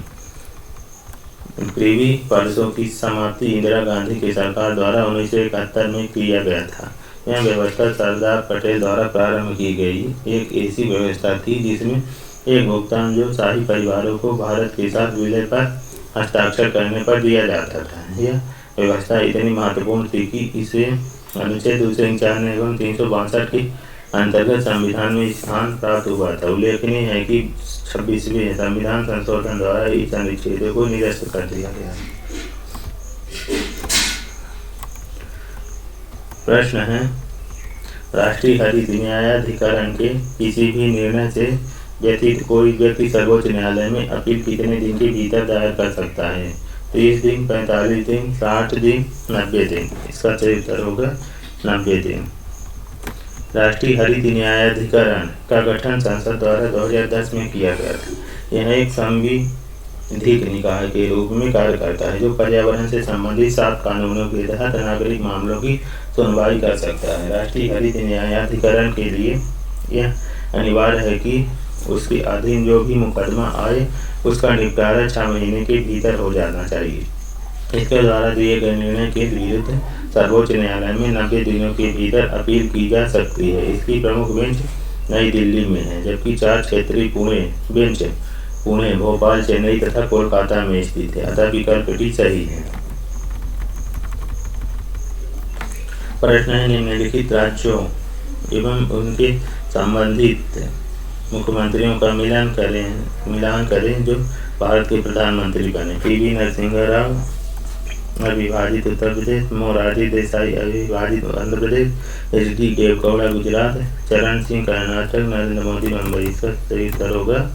प्रिवी पर्सों की समाप्ति इंदिरा गांधी की सरकार द्वारा 1971 में किया गया था। यह व्यवस्था सरदार पटेल द्वारा प्रारंभ की गई एक ऐसी व्यवस्था थी जिसमें एक भुगतान जो शाही परिवारों को भारत के साथ विलय पर हस्ताक्षर करने पर दिया जाता था। यह व्यवस्था इतनी महत्वपूर्ण थी कि इसे अनुच्छेद 291 एवं 362 के अंतर्गत संविधान में स्थान प्राप्त हुआ था। उल्लेखनीय है कि 26वें संविधान संशोधन द्वारा इस अनुच्छेद को निरस्त कर दिया गया। प्रश्न है, राष्ट्रीय हरित न्यायाधिकरण के किसी भी निर्णय से व्यतीत कोई व्यक्ति सर्वोच्च न्यायालय में अपील कितने दिन के भीतर दायर कर सकता है? 30 दिन, 45 दिन, 60 दिन, 90 दिन। इसका सही उत्तर होगा 90 दिन। राष्ट्रीय हरित न्यायाधिकरण का गठन संसद द्वारा 2010 में किया गया था। यह एक संविधिक निकाय के रूप में कार्य करता है जो पर्यावरण से संबंधित 7 कानूनों के तहत नागरिक मामलों की सुनवाई कर सकता है। राष्ट्रीय हरित न्यायाधिकरण के लिए यह अनिवार्य है कि उसके अधीन जो भी मुकदमा आए उसका निपटारा 6 महीने के भीतर हो जाना चाहिए। इसके द्वारा दिए गए निर्णय के विरुद्ध सर्वोच्च न्यायालय में 90 दिनों के भीतर अपील की जा सकती है। इसकी प्रमुख बेंच नई दिल्ली में है, जबकि 4 क्षेत्रीय बेंच पुणे, भोपाल, चेन्नई तथा कोलकाता में स्थित है। अतः विकल्प डी सही है। प्रश्न है, निम्नलिखित राज्यों एवं उनके संबंधित मुख्यमंत्रियों का मिलान करें जो भारत के प्रधानमंत्री बने। पी.वी. नरसिम्हा राव, अविभाजित उत्तर प्रदेश, मोरारजी देसाई अविभाजित आंध्र प्रदेश, HD देवगौड़ा गुजरात, चरण सिंह कर्नाटक, नरेंद्र मोदी मुंबई। इसका सही उत्तर होगा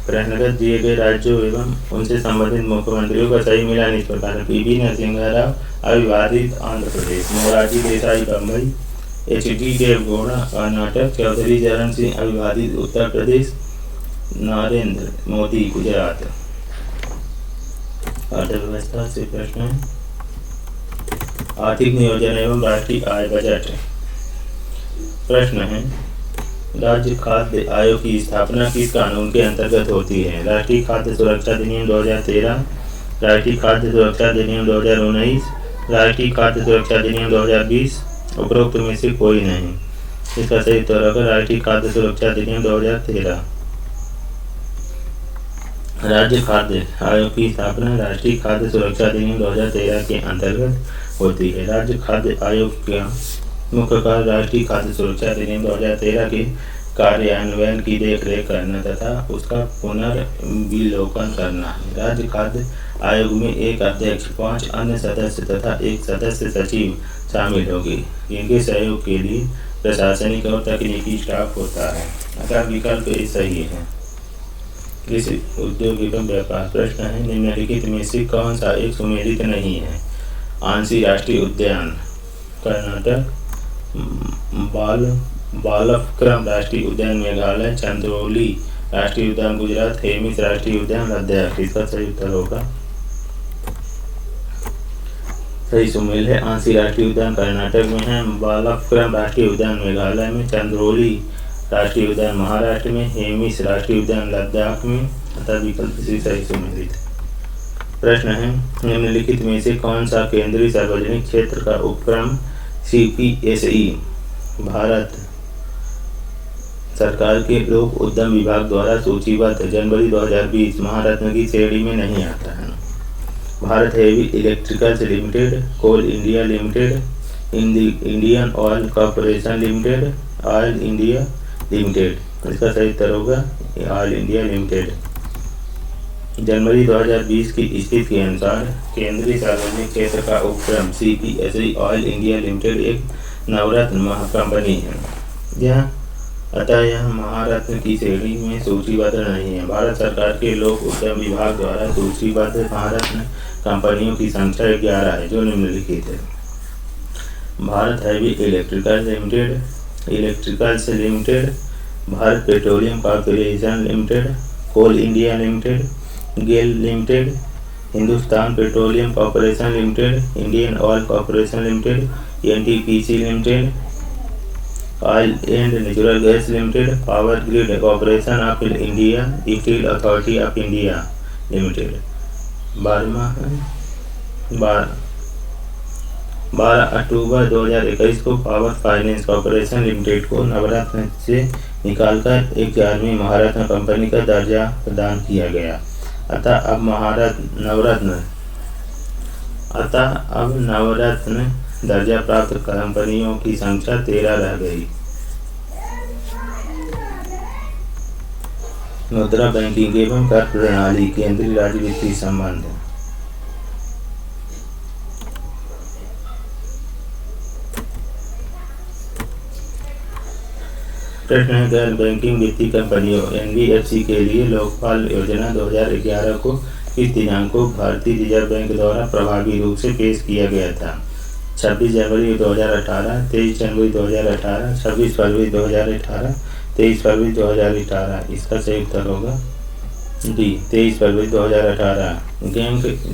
प्रश्नगत दिए गए राज्यों एवं उनसे संबंधित मुख्यमंत्रियों का सही मिलान इस प्रकार: PV नरसिम्हा राव अविभाजित आंध्र प्रदेश, मोरारजी देसाई बम्बई, HD देवगौड़ा कर्नाटक, चौधरी चरण सिंह अविभाजित उत्तर प्रदेश, नरेंद्र मोदी गुजरात। अर्थव्यवस्था से प्रश्न है। आर्थिक नियोजन एवं राष्ट्रीय आय बजट। प्रश्न है, राज्य खाद्य आयोग की स्थापना किस कानून के अंतर्गत होती है? राष्ट्रीय खाद्य सुरक्षा अधिनियम 2013, राष्ट्रीय खाद्य सुरक्षा अधिनियम 2019, राष्ट्रीय खाद्य सुरक्षा अधिनियम 2020, उपरोक्त में से कोई नहीं। इसका सही उत्तर होगा राष्ट्रीय खाद्य सुरक्षा अधिनियम 2013। राज्य खाद्य आयोग की स्थापना राष्ट्रीय खाद्य सुरक्षा अधिनियम 2013 के अंतर्गत होती है। राज्य खाद्य आयोग का मुख्य कार्य राष्ट्रीय खाद्य सुरक्षा अधिनियम 2013 के कार्यान्वयन की देखरेख करना तथा उसका पुनर्विलोकन करना है। राज्य खाद्य आयोग में एक अध्यक्ष, 5 अन्य सदस्य तथा एक सदस्य सचिव शामिल होंगे। इनके सहयोग के लिए प्रशासनिक और तकनीकी स्टाफ होता है। अतः विकल्प ए सही है। कृषि उद्योग एवं व्यापार। प्रश्न है, निम्नलिखित में से कौन सा एक सुमेलित नहीं है? आंसी राष्ट्रीय उद्यान कर्नाटक, बालफक्रम राष्ट्रीय उद्यान मेघालय, चंद्रोली राष्ट्रीय उद्यान गुजरात, हेमिस राष्ट्रीय उद्यान लद्दाख। इसका सही उत्तर होगा सही सुमेल है। आंसी राष्ट्रीय उद्यान कर्नाटक में है, बालफक्रम राष्ट्रीय उद्यान मेघालय में, चंद्रोली राष्ट्रीय उद्यान महाराष्ट्र में, हेमिस राष्ट्रीय उद्यान लद्दाख में। अतः विकल्प सी सही सुमेलित। प्रश्न है, निम्नलिखित में से कौन सा केंद्रीय सार्वजनिक क्षेत्र का उपक्रम CPSE भारत सरकार के लोक उद्यम विभाग द्वारा सूचीबद्ध जनवरी 2020 महारत्न की श्रेणी में नहीं आता है? Bharat heavy electricals limited, coal India limited, Indian oil corporation limited, oil India limited. इसका सही उत्तर होगा ऑयल इंडिया लिमिटेड। जनवरी 2020 की स्थिति के अनुसार केंद्रीय सार्वजनिक क्षेत्र का उपक्रम CPSE ऑयल इंडिया लिमिटेड एक नवरत्न महाकंपनी है। अतः यह महारत्न की श्रेणी में सूचीबद्ध नहीं है। भारत सरकार के लोक उद्यम विभाग द्वारा सूचीबद्ध महारत्न कंपनियों की संख्या 11 है, जो निम्नलिखित है: Bharat heavy electricals limited, Bharat petroleum corporation limited, coal India limited, GAIL limited, Hindustan petroleum corporation limited, Indian oil corporation limited, NTPC limited, oil and natural gas limited, power grid corporation of India, steel authority of India limited. 12 अक्टूबर 2021 को पावर फाइनेंस कॉर्पोरेशन लिमिटेड को नवरत्न से निकालकर 11वीं महारत्न कंपनी का दर्जा प्रदान किया गया। अतः अब नवरत्न दर्जा प्राप्त कंपनियों की संख्या 13 रह गई। मुद्रा बैंकिंग एवं कर प्रणाली, केंद्रीय राज्य वित्तीय संबंध। प्रश्न है, गैर बैंकिंग वित्तीय कंपनियों NBFC के लिए लोकपाल योजना 2011 को किस दिनांक को भारतीय रिजर्व बैंक द्वारा प्रभावी रूप से पेश किया गया था? 26 जनवरी 2018, 23 जनवरी 2018, 26 फरवरी 2018, 23 फरवरी 2018। इसका सही उत्तर होगा डी 23 फरवरी 2018।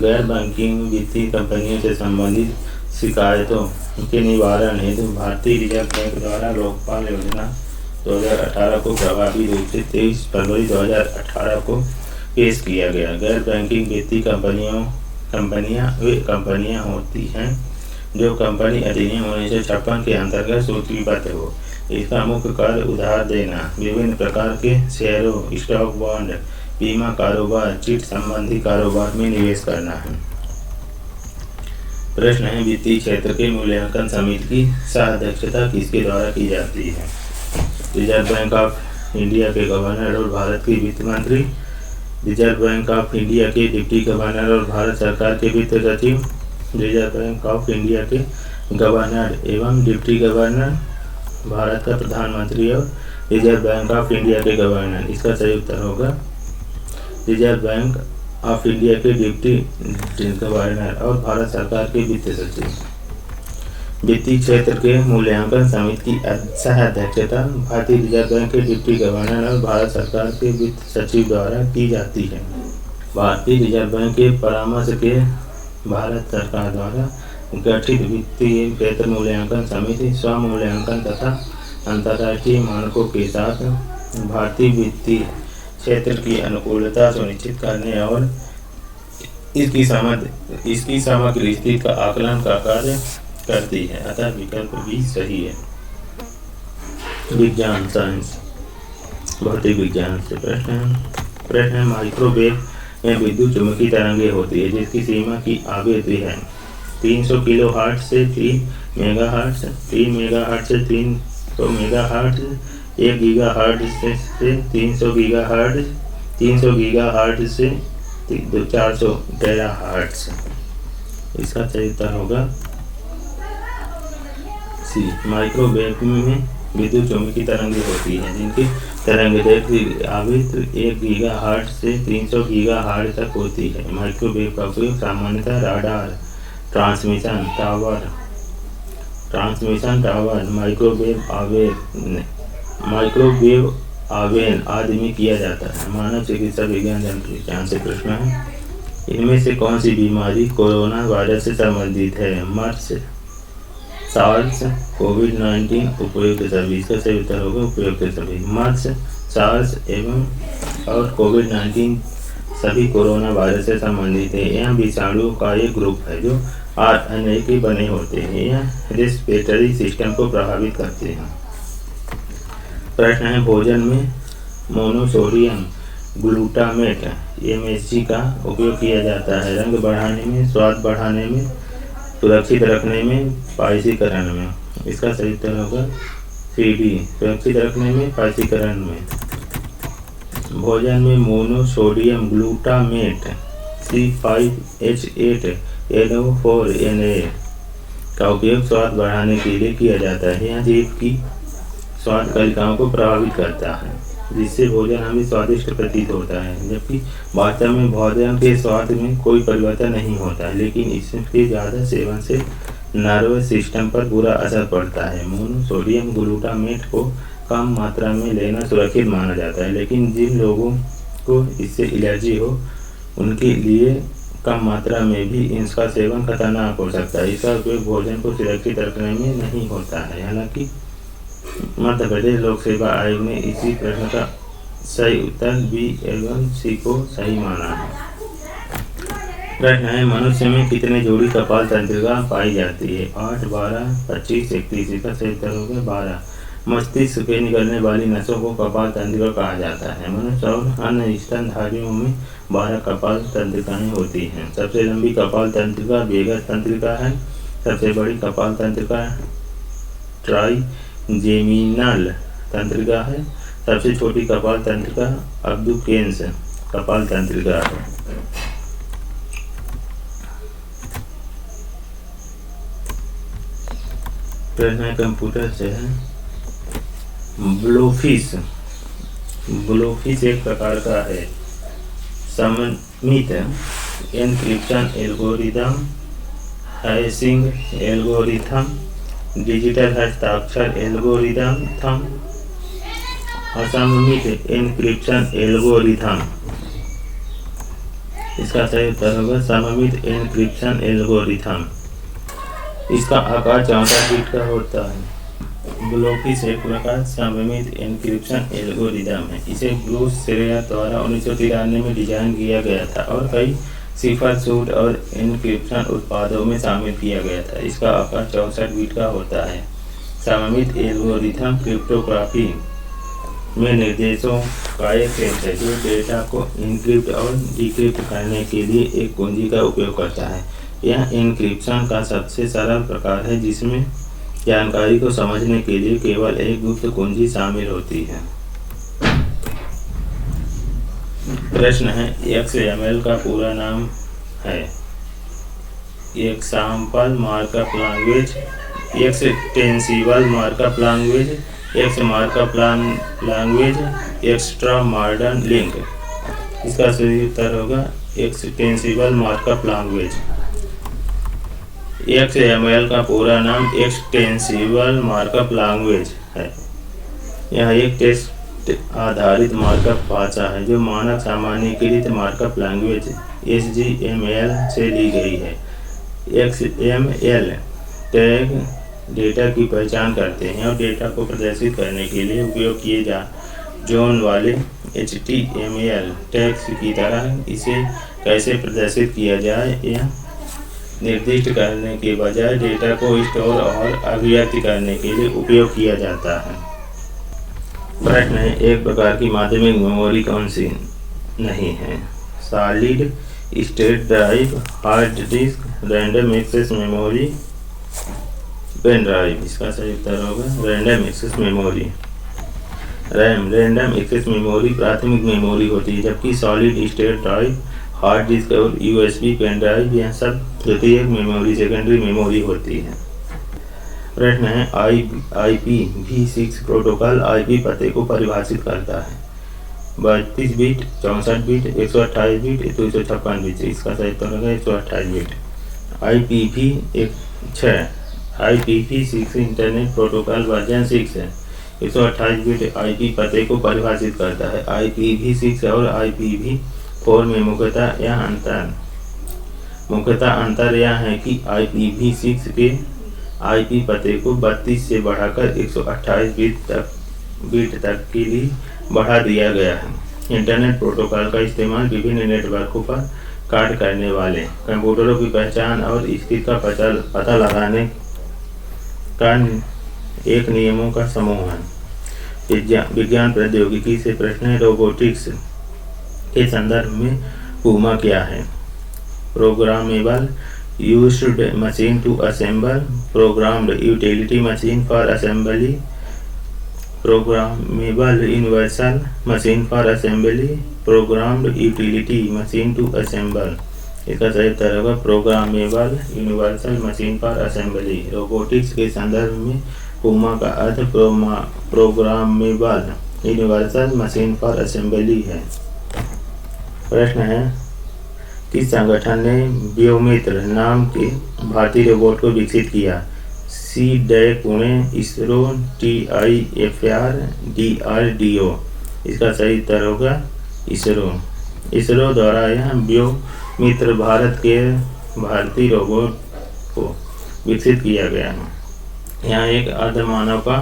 गैर बैंकिंग वित्तीय कंपनियों से संबंधित शिकायतों के निवारण हेतु भारतीय रिजर्व बैंक द्वारा लोकपाल योजना 2018 को प्रभावी रूप से 23 फरवरी 2018 को पेश किया गया। गैर बैंकिंग वित्तीय कंपनियां वे कंपनियां होती हैं जो कंपनी अधिनियम 1956 के अंतर्गत सूचीबद्ध हो। इसका मुख्य कार्य उधार देना, विभिन्न प्रकार के शेयरों, स्टॉक, बॉन्ड, बीमा कारोबार, चिट संबंधी कारोबार में निवेश करना है। प्रश्न है, वित्तीय क्षेत्र के मूल्यांकन समिति की सह अध्यक्षता किसके द्वारा की जाती है? रिजर्व बैंक ऑफ इंडिया के गवर्नर और भारत के वित्त मंत्री, रिजर्व बैंक ऑफ इंडिया के डिप्टी गवर्नर और भारत सरकार के वित्त सचिव, रिजर्व बैंक ऑफ इंडिया के गवर्नर एवं डिप्टी गवर्नर, भारत का प्रधानमंत्री और रिजर्व बैंक ऑफ इंडिया के गवर्नर। इसका सही उत्तर होगा रिजर्व बैंक ऑफ इंडिया के डिप्टी गवर्नर और भारत सरकार के वित्त सचिव। वित्तीय क्षेत्र के मूल्यांकन समिति की सह अध्यक्षता भारतीय रिजर्व बैंक के डिप्टी गवर्नर और भारत सरकार के वित्त सचिव द्वारा की जाती है। भारतीय रिजर्व बैंक के परामर्श के भारत सरकार द्वारा गठित वित्तीय क्षेत्र मूल्यांकन समिति स्वमूल्यांकन तथा अंतर्राष्ट्रीय मानकों के साथ भारतीय वित्तीय क्षेत्र की अनुकूलता सुनिश्चित करने और इसकी समग्र स्थिति का आकलन का कार्य करती है। अतः विकल्प भी सही है। विज्ञान साइंस भौतिक विज्ञान से प्रश्न है माइक्रोवेव में विद्युत चुम्बकीय तरंगें होती है जिसकी सीमा की आवृत्ति है 300 किलोहर्ट्ज से 3 मेगाहर्ट्ज, 3 मेगाहर्ट्ज से 300 मेगाहर्ट्ज, 1 गीगाहर्ट्ज से 300 गीगाहर्ट्ज, 300 गीगाहर्ट्ज से 400 टेराहर्ट्ज। इसका सही उत्तर होगा सी। माइक्रोवेव में विद्युत चुम्बकीय तरंगें होती हैं जिनकी तरंगदैर्घ्य आवृत्ति 1 गीगाहर्ट्ज से 300 गीगाहर्ट्ज तक होती है। माइक्रोवेव का उपयोग सामान्यतः radar, transmission tower, microwave oven आदि में किया जाता है। मानव चिकित्सा विज्ञान जन से प्रश्न है इनमें से कौन सी बीमारी कोरोना वायरस से संबंधित है? मर्स, सार्स, कोविड-19, उपयुक्त सभी। इसका सही उत्तर होगा उपयुक्त सभी। मर्स, सार्स एवं और कोविड-19 सभी कोरोना वायरस से संबंधित है। यह विषाणुओं का एक ग्रुप है जो RNA के बने होते हैं। यह रेस्पिरेटरी सिस्टम को प्रभावित करते हैं। प्रश्न है भोजन में मोनोसोडियम ग्लूटामेट MSG का उपयोग किया जाता है रंग बढ़ाने में, स्वाद बढ़ाने में, सुरक्षित रखने में, पाइसीकरण में। इसका सही उत्तर होगा CD सुरक्षित रखने में, पाइसीकरण में। भोजन में मोनोसोडियम ग्लूटामेट C5H8NO4Na का उपयोग स्वाद बढ़ाने के लिए किया जाता है। यह जीभ की स्वाद कलिकाओं को प्रभावित करता है जिससे भोजन हमें स्वादिष्ट प्रतीत होता है, जबकि वास्तव में भोजन के स्वाद में कोई परिवर्तन नहीं होता है, लेकिन इसके ज़्यादा सेवन से नर्वस सिस्टम पर बुरा असर पड़ता है। मोनोसोडियम ग्लूटामेट को कम मात्रा में लेना सुरक्षित माना जाता है, लेकिन जिन लोगों को इससे एलर्जी हो उनके लिए कम मात्रा में भी इसका सेवन खतरनाक हो सकता है। इसका उपयोग भोजन को सुरक्षित रखने में नहीं होता है। हालांकि मध्य प्रदेश लोक सेवा आयोग ने इसी प्रश्न का सही उत्तर B एवं C को सही माना है। प्रश्न है मनुष्य में कितने जोड़ी कपाल तंत्रिका पाई जाती है? 8, 12, 25, 31। इसका सही उत्तर होगा 12। मस्तिष्क के निकलने वाली नसों को कपाल तंत्रिका कहा जाता है। मनुष्य और अन्य स्तनधारियों में 12 कपाल तंत्रिकाएं होती हैं। सबसे लंबी कपाल तंत्रिका वेगस तंत्रिका है। सबसे बड़ी कपाल तंत्रिका ट्राइजेमिनल तंत्रिका है। सबसे छोटी कपाल तंत्रिका अब्डुकेंस कपाल तंत्रिका है। प्रश्न कंप्यूटर से है ब्लोफिश एक प्रकार का है समन्वित encryption algorithm, hashing algorithm, digital हस्ताक्षर एल्गोरिदम, असममित एन्क्रिप्शन एल्गोरिथम। इसका सही उत्तर होगा सममित एन्क्रिप्शन एल्गोरिथम। इसका आकार 64 बिट का होता है। ब्लोफिश एक प्रकार सममित एन्क्रिप्शन एल्गोरिदम है। इसे ब्रूस श्रेयर द्वारा 1993 में डिजाइन किया गया था और कई सिफर सूट और एन्क्रिप्शन उत्पादों में शामिल किया गया था। इसका आकार 64 बिट का होता है। सममित एल्गोरिथम क्रिप्टोग्राफी में निर्देशों का एक सेट है जो डेटा को इनक्रिप्ट और डिक्रिप्ट करने के लिए एक कुंजी का उपयोग करता है। यह एन्क्रिप्शन का सबसे सरल प्रकार है जिसमें जानकारी को समझने के लिए केवल एक गुप्त कुंजी शामिल होती है। प्रश्न है XML का पूरा नाम है example markup language, extensible markup language, x markup language, extra modern link. इसका सही उत्तर होगा एक्सटेंसिबल मार्कअप लैंग्वेज। XML का पूरा नाम एक्सटेंसिबल मार्कअप लैंग्वेज है। यह एक टेक्स्ट आधारित मार्कअप भाषा है जो मानक सामान्यीकृत मार्कअप लैंग्वेज HTML से ली गई है। XML टैग डेटा की पहचान करते हैं और डेटा को प्रदर्शित करने के लिए उपयोग किए जोन वाले HTML टैग्स की तरह इसे कैसे प्रदर्शित किया जाए यह निर्दिष्ट करने के बजाय डेटा को स्टोर और अभिव्यक्त करने के लिए उपयोग किया जाता है। प्रश्न है एक प्रकार की माध्यमिक मेमोरी कौन सी नहीं है? Solid state drive, hard disk, random access memory, pen drive. इसका सही उत्तर होगा random access memory. Random access memory प्राथमिक मेमोरी होती है, जबकि solid state drive, hard disk और USB पेन ड्राइव यह सब द्वितीयक मेमोरी सेकेंडरी मेमोरी होती है। प्रश्न है IPv6 प्रोटोकॉल IP पते को परिभाषित करता है। 32 बिट, 64 बिट, 128 बिट, 256 बिट। इसका सही उत्तर होगा 128 bit. IPv6 internet protocol version 6 है। 128 बिट IP पते को परिभाषित करता है। IPv6 और IPv4 में मुख्यतः अंतर यह है कि IPv6 के IP पते को 32 से बढ़ाकर 128 बिट तक के लिए बढ़ा दिया गया है। इंटरनेट प्रोटोकॉल का इस्तेमाल विभिन्न नेटवर्कों पर कार्य करने वाले कंप्यूटरों की पहचान और स्थिति का पता लगाने का एक नियमों का समूह है। विज्ञान प्रौद्योगिकी से प्रश्न है रोबोटिक्स के संदर्भ में पूमा क्या है? Programmable used machine to assemble, programmed utility machine for assembly, programmable universal machine for assembly, programmed utility machine to assemble. इसका सही उत्तर होगा programmable universal machine for assembly. Robotics के संदर्भ में पूमा का अर्थ programmable universal machine for assembly है। प्रश्न है किस संगठन ने व्योमित्र नाम के भारतीय रोबोट को विकसित किया? CDAC Pune, ISRO, TIFR, DRDO। इसका सही उत्तर होगा इसरो द्वारा यह व्योमित्र भारत के भारतीय रोबोट को विकसित किया गया है। यहाँ एक अर्धमानव का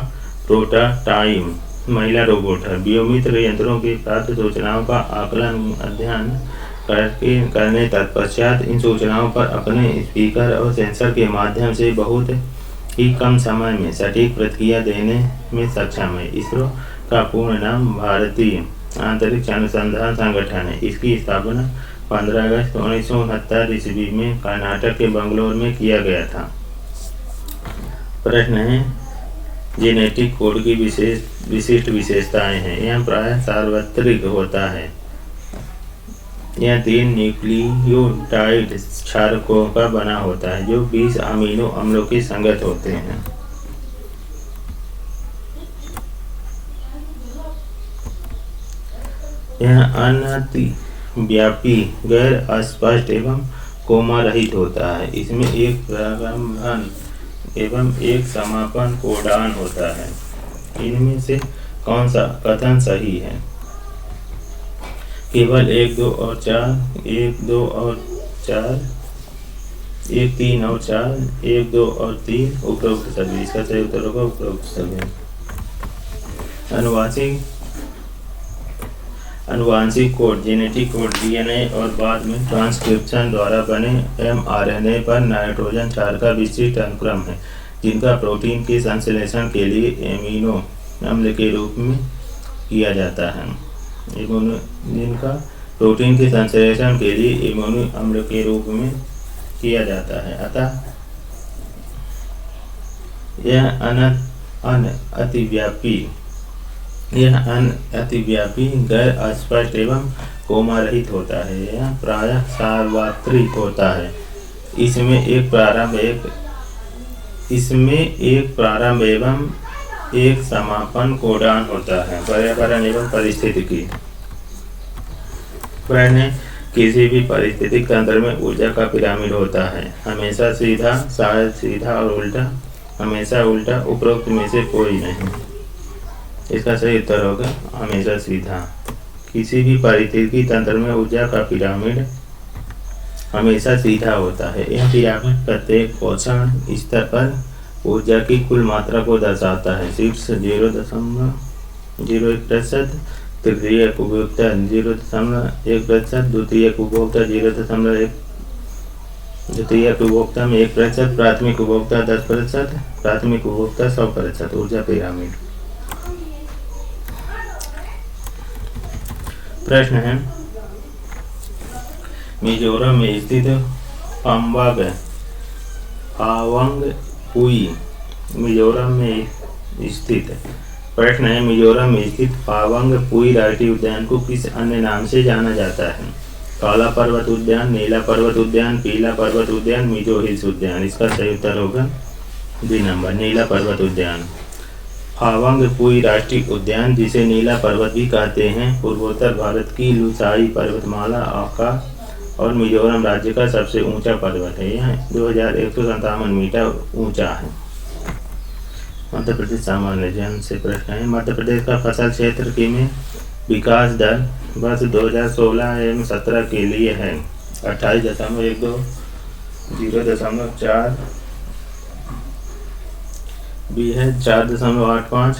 प्रोटोटाइप महिला रोबोट है। व्योमित्र यंत्रों के प्राप्त सूचनाओं का आकलन अध्ययन करने तत्पश्चात इन सूचनाओं पर अपने स्पीकर और सेंसर के माध्यम से बहुत ही कम समय में सटीक प्रतिक्रिया देने में सक्षम है। इसरो का पूर्ण नाम भारतीय अंतरिक्ष अनुसंधान संगठन है। इसकी स्थापना 15 अगस्त 1969 ईस्वी में कर्नाटक के बंगलौर में किया गया था। प्रश्न है जेनेटिक कोड की विशिष्ट विशेषताएं हैं। यह प्रायः सार्वत्रिक होता है। यह 3 न्यूक्लियोटाइड क्षारकों का बना होता है जो 20 अमीनो अम्लों के संगत होते हैं। यह अतिव्यापी, गैर अस्पष्ट एवं कोमा रहित होता है। इसमें एक प्रारंभन एवं एक समापन कोडान होता है। इनमें से कौन सा कथन सही है? केवल 1, 2 और 4, 1, 2 और 4, 1, 3 और 4, 1, 2 और 3 उपरोक्त सभी। इसका सही उत्तर होगा उपरोक्त सभी। अनुवांशिक कोड जेनेटिक कोड DNA और बाद में ट्रांसक्रिप्शन द्वारा बने mRNA पर नाइट्रोजन 4 का विशिष्ट अनुक्रम है जिनका प्रोटीन के संश्लेषण के लिए एमिनो अम्ल के रूप में किया जाता है। जिनका प्रोटीन के संश्लेषण के लिए एमिनो अम्ल के रूप में किया जाता है। अतः यह अतिव्यापी यह अतिव्यापी, गैर अस्पष्ट एवं कोमा रहित होता है। यह प्रायः सार्वत्रिक होता है। इसमें एक प्रारंभ एवं एक समापन कोडान होता है। पर्यावरण एवं परिस्थितिकी प्रश्न: किसी भी परिस्थितिक तंत्र में ऊर्जा का पिरामिड होता है। हमेशा सीधा, शायद सीधा और उल्टा, हमेशा उल्टा, उपरोक्त में से कोई नहीं। इसका सही उत्तर होगा हमेशा सीधा। किसी भी परिस्थितिकी तंत्र में ऊर्जा का पिरामिड हमेशा सीधा होता है। यह पिरामिड प्रत्येक पोषण स्तर पर ऊर्जा की कुल मात्रा को दर्शाता है। शीर्ष 0.01%, तृतीयक उपभोक्ता 0.1%, द्वितीयक उपभोक्ता 0.1%, द्वितीयक उपभोक्ता में 1%, प्राथमिक उपभोक्ता 10%, प्राथमिक उपभोक्ता 100%। ऊर्जा पिरामिड। प्रश्न है: मिजोरम में स्थित पावंगपुई मिजोरम में स्थित प्रश्न है: मिजोरम में स्थित पावंगपुई राष्ट्रीय उद्यान को किस अन्य नाम से जाना जाता है? काला पर्वत उद्यान, नीला पर्वत उद्यान, पीला पर्वत उद्यान, मिजो हिल्स उद्यान। इसका सही उत्तर होगा बी नंबर, नीला पर्वत उद्यान। पावंगपुई राष्ट्रीय उद्यान, जिसे नीला पर्वत भी कहते हैं, पूर्वोत्तर भारत की लुसाई पर्वतमाला का और मिजोरम राज्य का सबसे ऊंचा पर्वत है। यह 2157 मीटर ऊंचा है। मध्य प्रदेश सामान्य ज्ञान से प्रश्न है: मध्य प्रदेश का फसल क्षेत्र की में विकास दर वर्ष 2016 एवं 17 के लिए है 28.12, 0.4, बी है 4.85,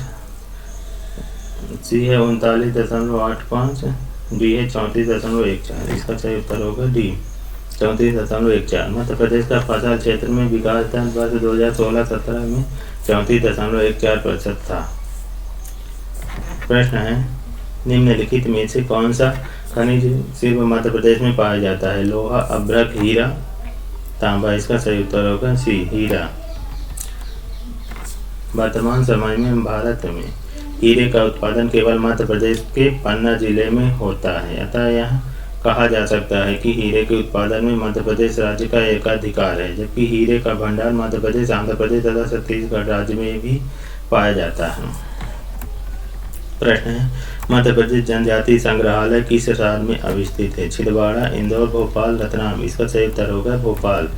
सी है 39.85, डी है 34.14। इसका सही उत्तर होगा डी 34.14। मध्य प्रदेश का फसल क्षेत्र में विकास दर वर्ष 2016-17 में 34.14% था। प्रश्न है: निम्नलिखित में से कौन सा खनिज सिर्फ मध्य प्रदेश में पाया जाता है? लोहा, अभ्रक, हीरा, तांबा। इसका सही उत्तर होगा सी हीरा। वर्तमान समय में भारत में हीरे का उत्पादन केवल मध्य प्रदेश के पन्ना जिले में होता है। अतः यह कहा जा सकता है कि हीरे के उत्पादन में मध्य प्रदेश राज्य का एकाधिकार है, जबकि हीरे का भंडार मध्य प्रदेश, आंध्र प्रदेश तथा छत्तीसगढ़ राज्य में भी पाया जाता है। प्रश्न है: मध्य प्रदेश जनजाति संग्रहालय किस शहर में अवस्थित है? छिंदवाड़ा, इंदौर, भोपाल, रतलाम। इसका सही उत्तर होगा भोपाल।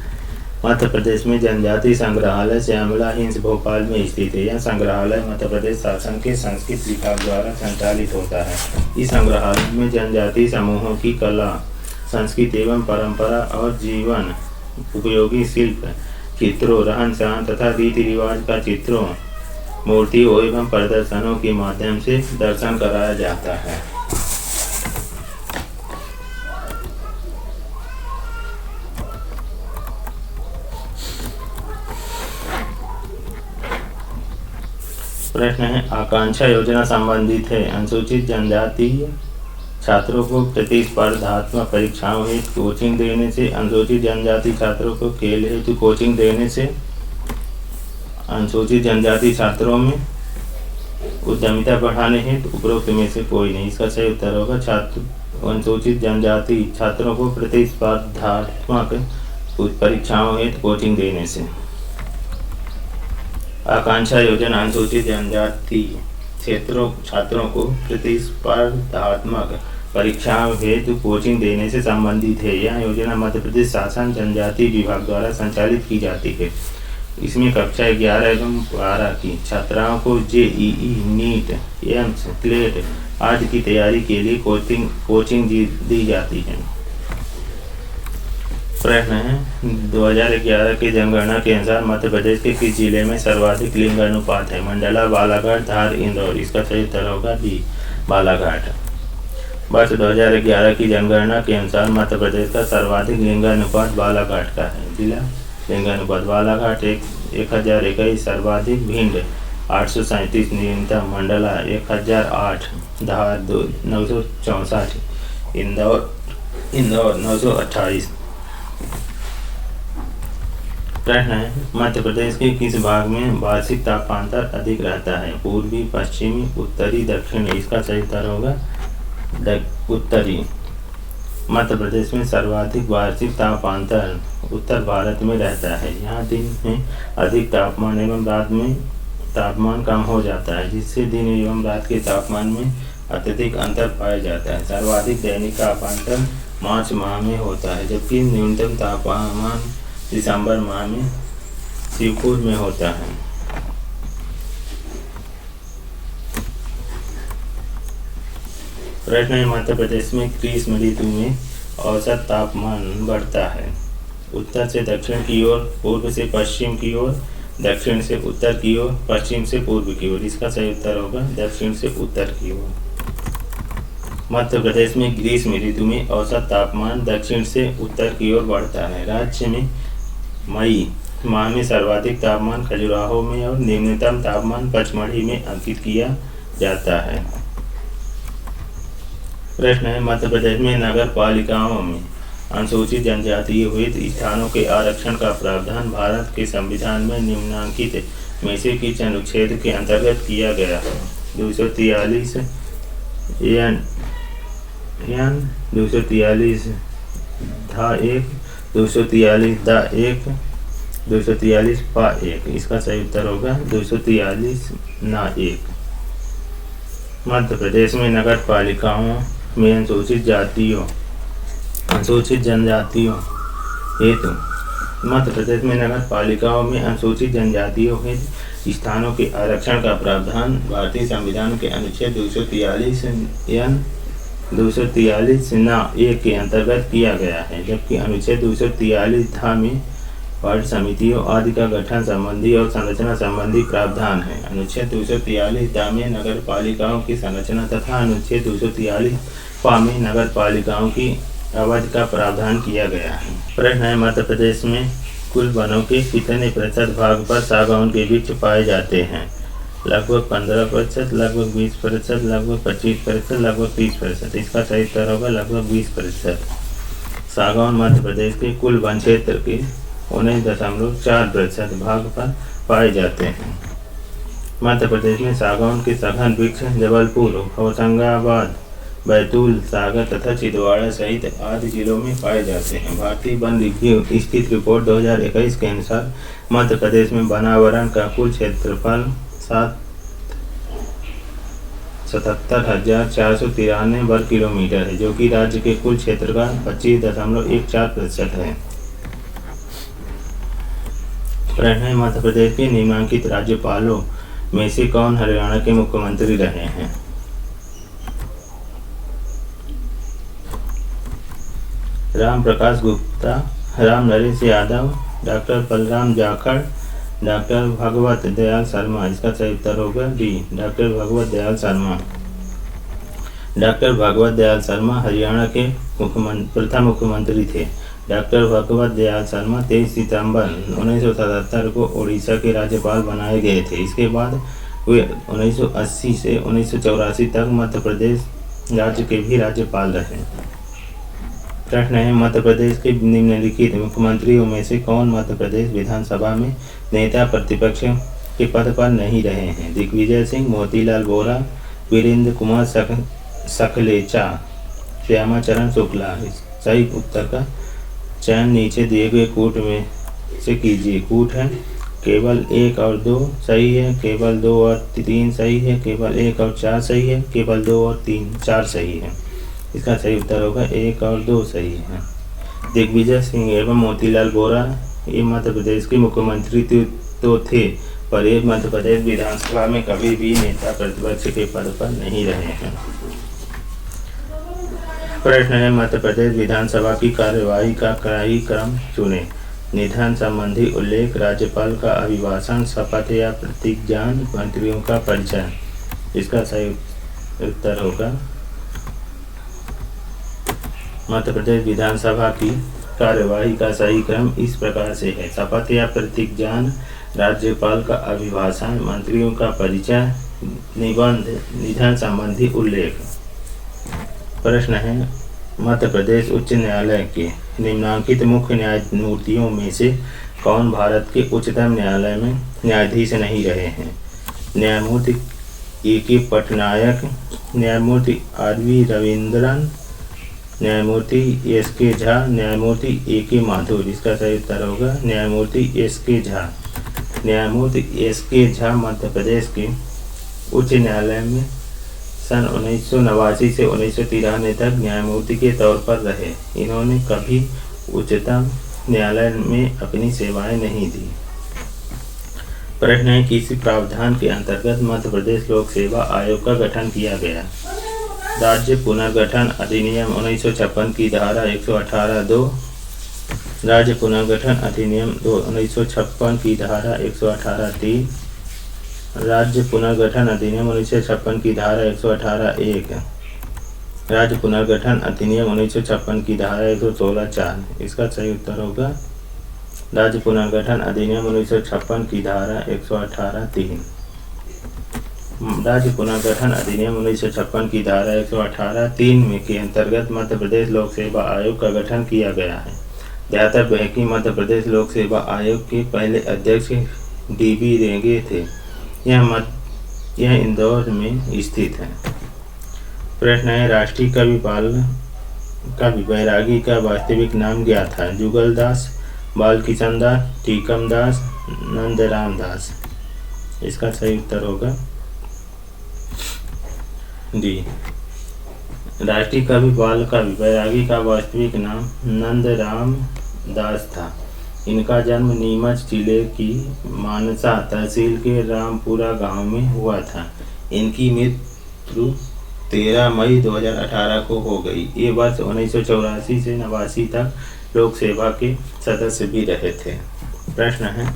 मध्य प्रदेश में जनजाति संग्रहालय श्यामला हिल्स भोपाल में स्थित है। यह संग्रहालय मध्य प्रदेश शासन के संस्कृति विभाग द्वारा संचालित होता है। इस संग्रहालय में जनजाति समूहों की कला, संस्कृति एवं परंपरा और जीवन उपयोगी शिल्प, चित्रों, रहन सहन तथा रीति रिवाज का चित्रों, मूर्तियों एवं प्रदर्शनों के माध्यम से दर्शन कराया जाता है। प्रश्न है: आकांक्षा योजना संबंधित है अनुसूचित जनजाति छात्रों को प्रतिस्पर्धात्मक परीक्षाओं हेतु कोचिंग देने से, अनुसूचित जनजाति छात्रों को खेल हेतु कोचिंग देने से, अनुसूचित जनजाति छात्रों में उद्यमिता बढ़ाने हेतु, उपरोक्त में से कोई नहीं। इसका सही उत्तर होगा अनुसूचित जनजाति छात्रों को प्रतिस्पर्धात्मक परीक्षाओं हेतु कोचिंग देने से। आकांक्षा योजना अनुसूचित जनजाति क्षेत्रों छात्रों को प्रतिस्पर्धात्मक परीक्षाओं हेतु कोचिंग देने से संबंधित है। यह योजना मध्य प्रदेश शासन जनजाति विभाग द्वारा संचालित की जाती है। इसमें कक्षा 11 एवं 12 की छात्राओं को जेईई, नीट, एम्स, क्लेट आदि की तैयारी के लिए कोचिंग दी जाती है। प्रश्न है: 2011 की जनगणना के अनुसार मध्य प्रदेश के किस जिले में सर्वाधिक लिंग अनुपात है? मंडला, बालाघाट, धार, इंदौर। इसका सही उत्तर होगा बी बालाघाट। वर्ष 2011 की जनगणना के अनुसार मध्य प्रदेश का सर्वाधिक लिंग अनुपात बालाघाट का है। जिला लिंग अनुपात बालाघाट 1021, सर्वाधिक भिंड 837 न्यूनतम, मंडला 1008, धार 964, इंदौर 928। प्रश्न है मध्य प्रदेश के किस भाग में वार्षिक तापांतर अधिक रहता है? पूर्वी, पश्चिमी, उत्तरी, दक्षिणी? इसका सही उत्तर होगा उत्तरी। मध्य प्रदेश में सर्वाधिक वार्षिक तापांतर उत्तर भारत में रहता है। यहाँ दिन में अधिक तापमान एवं रात में तापमान कम हो जाता है, जिससे दिन एवं रात के तापमान में अत्यधिक अंतर पाया जाता है। सर्वाधिक दैनिक तापांतर मार्च माह में होता है, जबकि न्यूनतम तापमान दिसंबर माह में शिवपुर में होता है। प्रश्न है मध्य प्रदेश में ग्रीष्म ऋतु में औसत तापमान बढ़ता है। उत्तर से दक्षिण की ओर, पूर्व से पश्चिम की ओर, दक्षिण से उत्तर की ओर, पश्चिम से पूर्व की ओर? इसका सही उत्तर होगा दक्षिण से उत्तर की ओर। मध्य प्रदेश में ग्रीष्म ऋतु में औसत तापमान दक्षिण से उत्तर की ओर बढ़ता है। राज्य में मई माह में सर्वाधिक तापमान खजुराहो में और निम्नतम तापमान पचमढ़ी में अंकित किया जाता है। प्रश्न है मध्य प्रदेश में नगर पालिकाओं में अनुसूचित जनजातीय हुए स्थानों के आरक्षण का प्रावधान भारत के संविधान में निम्नलिखित में से किस अनुच्छेद के अंतर्गत किया गया है? 243 एन 243 धा 1, 243 दा 1, 243 पा 1? इसका सही उत्तर होगा 243 ना 1। मध्य प्रदेश में नगर पालिकाओं में अनुसूचित जनजातियों हेतु मध्य प्रदेश में नगर पालिकाओं में अनुसूचित जनजातियों हेतु स्थानों के आरक्षण का प्रावधान भारतीय संविधान के अनुच्छेद 243 ना 1 के अंतर्गत किया गया है, जबकि अनुच्छेद 243 धा में वार्ड समितियों आदि का गठन संबंधी और संरचना संबंधी प्रावधान है। अनुच्छेद 243 धा में नगर पालिकाओं की संरचना तथा अनुच्छेद 243 पा में नगर पालिकाओं की अवधि का प्रावधान किया गया है। प्रश्न है मध्य प्रदेश में कुल वनों के कितने प्रतिशत भाग पर सागौन के वृक्ष पाए जाते हैं? लगभग 15%, लगभग 20%, लगभग 25%, लगभग 30%? इसका सही उत्तर होगा लगभग 20%। सागौन मध्य प्रदेश के कुल वन क्षेत्र के 19.4% भाग पर पाए जाते हैं। मध्य प्रदेश में सागौन के सघन वृक्ष जबलपुर, होशंगाबाद, बैतूल, सागर तथा छिंदवाड़ा सहित आदि जिलों में पाए जाते हैं। भारतीय वन रिव्यू स्थित रिपोर्ट 2021 के अनुसार मध्य प्रदेश में वनावरण का कुल क्षेत्रफल 77,493 वर्ग किलोमीटर है, जो कि राज्य के कुल क्षेत्र का 25.14% है। प्रश्न है मध्य प्रदेश के निम्नलिखित राज्यपालों में से कौन हरियाणा के मुख्यमंत्री रहे हैं? Ram Prakash Gupta, Ram Naresh Yadav, doctor Balram Jakhar, doctor Bhagwat Dayal Sharma? इसका सही उत्तर होगा D, doctor Bhagwat Dayal Sharma. Doctor Bhagwat Dayal Sharma Haryana के प्रथम मुख्यमंत्री थे। डॉक्टर भगवत दयाल शर्मा 23 सितंबर 1977 को उड़ीसा के राज्यपाल बनाए गए थे। इसके बाद वे 1980 से 1984 तक मध्य प्रदेश राज्य के भी राज्यपाल रहे। प्रश्न है मध्य प्रदेश के निम्नलिखित मुख्यमंत्रियों में से कौन मध्य प्रदेश विधानसभा में नेता प्रतिपक्ष के पद पर नहीं रहे हैं? दिग्विजय सिंह, मोतीलाल वोरा, वीरेंद्र कुमार सकलेचा, श्यामाचरण शुक्ला? सही उत्तर का चयन नीचे दिए गए कूट में से कीजिए। कूट है केवल 1 और 2 सही है, केवल 2 और 3 सही है, केवल 1 और 4 सही है, केवल 2 और 4 सही है। इसका सही उत्तर होगा 1 और 2 सही है। दिग्विजय सिंह एवं मोतीलाल वोरा ये मध्य प्रदेश के मुख्यमंत्री तो थे, पर ये मध्य प्रदेश विधानसभा में कभी भी नेता प्रतिपक्ष के पद पर नहीं रहे हैं। प्रश्न है मध्य प्रदेश विधानसभा की कार्यवाही का क्रम चुने। निधन संबंधी उल्लेख, राज्यपाल का अभिभाषण, शपथ या प्रतिज्ञान, मंत्रियों का परिचय? इसका सही उत्तर होगा मध्य प्रदेश विधानसभा की कार्यवाही का सही क्रम इस प्रकार से है: शपथ या प्रतिज्ञान, राज्यपाल का अभिभाषण, मंत्रियों का परिचय, निबंध, निधन संबंधी उल्लेख। प्रश्न है मध्य प्रदेश उच्च न्यायालय के निम्नलिखित मुख्य न्यायमूर्तियों में से कौन भारत के उच्चतम न्यायालय में न्यायाधीश नहीं रहे हैं? न्यायमूर्ति ए.के. पटनायक, न्यायमूर्ति आर.वी. रविंद्रन, न्यायमूर्ति एस.के. झा, न्यायमूर्ति ए.के. माथुर। इसका सही उत्तर होगा न्यायमूर्ति एस.के. झा। न्यायमूर्ति एस.के. झा मध्य प्रदेश के उच्च न्यायालय में सन 1989 से 1993 तक न्यायमूर्ति के तौर पर रहे। इन्होंने कभी उच्चतम न्यायालय में अपनी सेवाएं नहीं दी। प्रश्न है, किसी प्रावधान के अंतर्गत मध्य प्रदेश लोक सेवा आयोग का गठन किया गया? राज्य पुनर्गठन अधिनियम 1956 की धारा 118(2), राज्य पुनर्गठन अधिनियम 1956 की धारा 118(3), राज्य पुनर्गठन अधिनियम 1956 की धारा 118(1), राज्य पुनर्गठन अधिनियम 1956 की धारा 116(4). इसका सही उत्तर होगा राज्य पुनर्गठन अधिनियम 1956 की धारा 118(3). राज्य पुनर्गठन अधिनियम 1956 की धारा 118(3) में के अंतर्गत मध्य प्रदेश लोक सेवा आयोग का गठन किया गया है। ध्यातव्य है कि मध्य प्रदेश लोक सेवा आयोग के पहले अध्यक्ष डी.बी. रेंगे थे। यह इंदौर में स्थित है। प्रश्न है, राष्ट्रीय कवि बैरागी का वास्तविक नाम क्या था? जुगल दास, बालकिशन दास, टीकम दास, नंदराम दास। इसका सही उत्तर होगा डी। राष्ट्रीय कवि बैरागी का वास्तविक नाम नंदराम दास था। इनका जन्म नीमच जिले की मानसा तहसील के रामपुरा गांव में हुआ था। इनकी मृत्यु 13 मई 2018 को हो गई। ये वर्ष 1984 से 89 तक लोक सेवा के सदस्य भी रहे थे। प्रश्न है,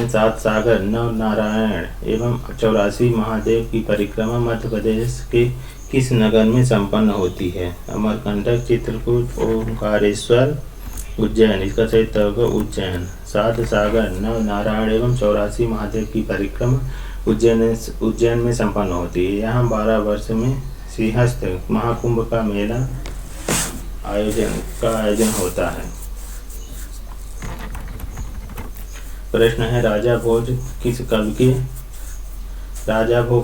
सात सागर, नव नारायण एवं 84 महादेव की परिक्रमा मध्य प्रदेश के किस नगर में संपन्न होती है? अमरकंटक, चित्रकूट, ओंकारेश्वर, उज्जैन। इसका सही उत्तर होगा उज्जैन। सात सागर, नव नारायण एवं 84 महादेव की परिक्रमा उज्जैन में संपन्न होती है। यहाँ 12 वर्ष में सिंहस्थ महाकुंभ का मेला आयोजन होता है। प्रश्न है, राजा भोज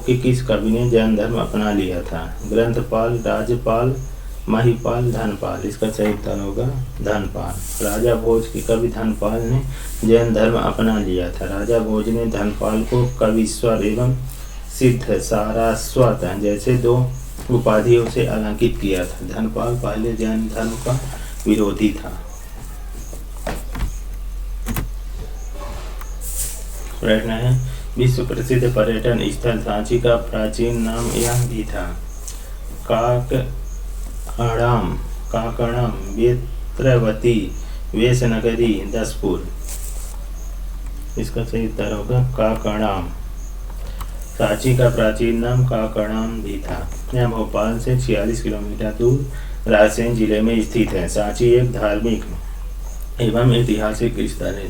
के किस कवि ने जैन धर्म अपना लिया था? ग्रंथपाल, राजपाल, महिपाल, धनपाल। इसका सही उत्तर होगा धनपाल। राजा भोज के कवि धनपाल ने जैन धर्म अपना लिया था। राजा भोज ने धनपाल को कवीश्वर एवं सिद्ध सारस्वत जैसे 2 उपाधियों से अलंकित किया था। धनपाल पहले जैन धर्म का विरोधी था। प्रश्न है, विश्व प्रसिद्ध पर्यटन स्थल सांची का प्राचीन नाम यह भी था? काकड़म, बेत्रवती, वेशनगरी, दसपुर। इसका सही उत्तर होगा काकड़ाम। सांची का प्राचीन नाम काकड़ाम भी था। यह भोपाल से 46 किलोमीटर दूर रायसेन जिले में स्थित है। सांची एक धार्मिक एवं ऐतिहासिक स्थल है।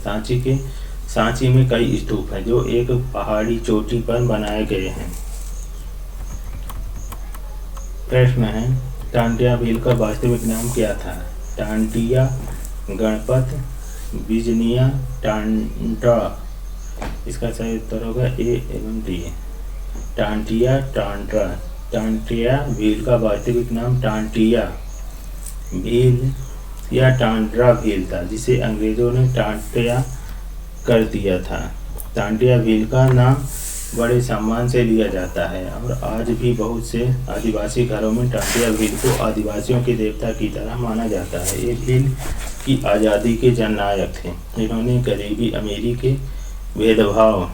सांची में कई स्तूप हैं जो एक पहाड़ी चोटी पर बनाए गए हैं। प्रश्न है, टांटिया भील का वास्तविक नाम क्या था? टांटिया, गणपत, बिजनिया, टांटा। इसका सही उत्तर होगा ए एवं डी। टांटिया, टांटा। टांटिया भील का वास्तविक नाम टांटिया भील या टांड्रा भील था, जिसे अंग्रेजों ने टांटिया कर दिया था। टांटिया भील का नाम बड़े सम्मान से लिया जाता है और आज भी बहुत से आदिवासी घरों में टांटिया भील को आदिवासियों के देवता की तरह माना जाता है। ये भील की आज़ादी के जननायक थे। इन्होंने गरीबी अमीरी के भेदभाव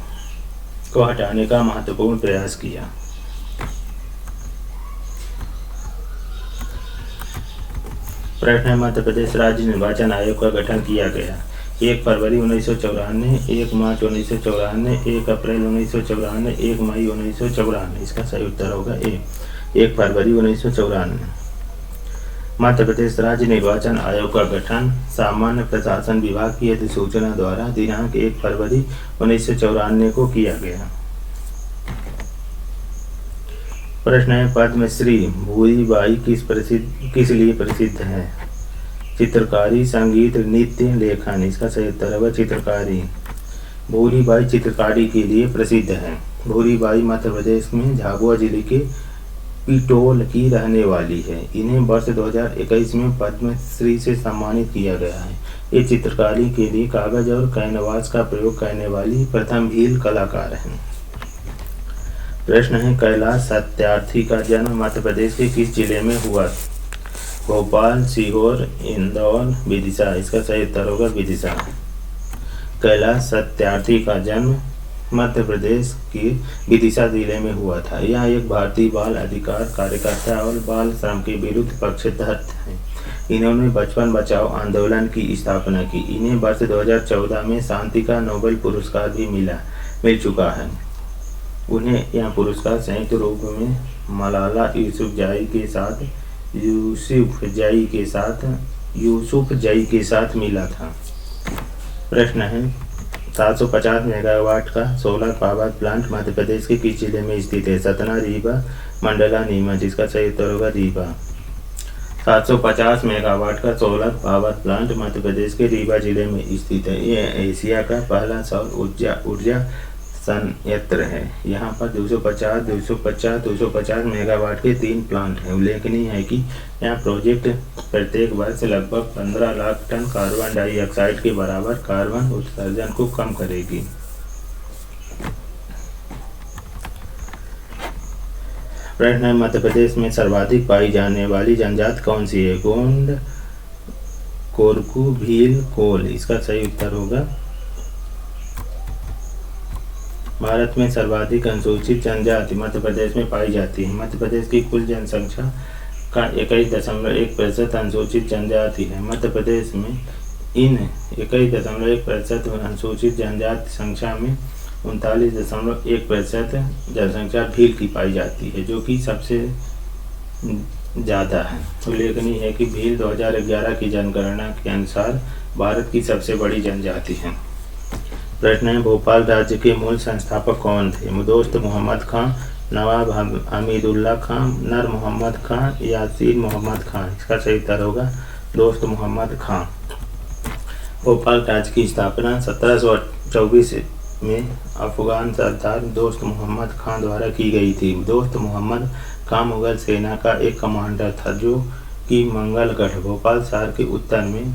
को हटाने का महत्वपूर्ण प्रयास किया। प्रश्न, मध्य प्रदेश राज्य निर्वाचन आयोग का गठन किया गया? 1 फरवरी 1994, 1 मार्च 1994, 1 अप्रैल 1994, 1 मई 1994। इसका सही उत्तर होगा ए 1 फरवरी 1994। मध्य प्रदेश राज्य निर्वाचन आयोग का गठन सामान्य प्रशासन विभाग की अधिसूचना द्वारा दिनांक 1 फरवरी 1994 को किया गया। प्रश्न है, पद्मश्री भूरी बाई किस लिए प्रसिद्ध है? चित्रकारी, संगीत, नृत्य, लेखन। इसका सही उत्तर होगा चित्रकारी। भूरीबाई चित्रकारी के लिए प्रसिद्ध है। भूरीबाई मध्य प्रदेश में झाबुआ जिले के पिटोल की रहने वाली है। इन्हें वर्ष 2021 में पद्मश्री से सम्मानित किया गया है। ये चित्रकारी के लिए कागज और कैनवास का प्रयोग करने वाली प्रथम भील कलाकार हैं। प्रश्न है, कैलाश सत्यार्थी का जन्म मध्य प्रदेश के किस जिले में हुआ? भोपाल, सीहोर, इंदौर, विदिशा। इसका सही उत्तर होगा विदिशा। कैलाश सत्यार्थी का जन्म मध्य प्रदेश के विदिशा जिले में हुआ था। यह एक भारतीय बाल अधिकार कार्यकर्ता और बाल श्रम के विरुद्ध पक्षधर हैं। इन्होंने बचपन बचाओ आंदोलन की स्थापना की। इन्हें वर्ष 2014 में शांति का नोबेल पुरस्कार भी मिल चुका है। उन्हें यह पुरस्कार संयुक्त रूप में मलाला यूसुफजई के साथ मिला था। प्रश्न है, 750 मेगावाट का solar power plant Madhya Pradesh के किस जिले में स्थित है? सतना, रीवा, मंडला, नीमच। इसका सही उत्तर होगा रीवा। 750 मेगावाट का solar power plant Madhya Pradesh के रीवा जिले में स्थित है। यह एशिया का पहला सौर ऊर्जा संयंत्र है। यहाँ पर 250 मेगावाट के 3 प्लांट हैं। उल्लेखनीय है कि यह प्रोजेक्ट प्रत्येक वर्ष लगभग 15 लाख टन कार्बन डाइऑक्साइड के बराबर कार्बन उत्सर्जन को कम करेगी। प्रश्न है, मध्य प्रदेश में सर्वाधिक पाई जाने वाली जनजाति कौन सी है? गोंड, कोरकू, भील, कोल। इसका सही उत्तर होगा। भारत में सर्वाधिक अनुसूचित जनजाति मध्य प्रदेश में पाई जाती है। मध्य प्रदेश की कुल जनसंख्या का 21.1% अनुसूचित जनजाति है। मध्य प्रदेश में इन 21.1% अनुसूचित जनजाति संख्या में 39.1% जनसंख्या भील की पाई जाती है, जो कि सबसे ज़्यादा है। उल्लेखनीय है कि भील 2011 की जनगणना के अनुसार भारत की सबसे बड़ी जनजाति है। प्रश्न है, भोपाल राज्य के मूल संस्थापक कौन थे? दोस्त मोहम्मद खां, नवाब हमीदुल्ला खां, नर मोहम्मद खां, यासीर मोहम्मद खां। इसका सही उत्तर होगा दोस्त मोहम्मद खां। भोपाल राज्य की स्थापना 1724 में अफगान सरदार दोस्त मोहम्मद खां द्वारा की गई थी। दोस्त मोहम्मद खां मुगल सेना का एक कमांडर था, जो कि मंगलगढ़, भोपाल शहर के उत्तर में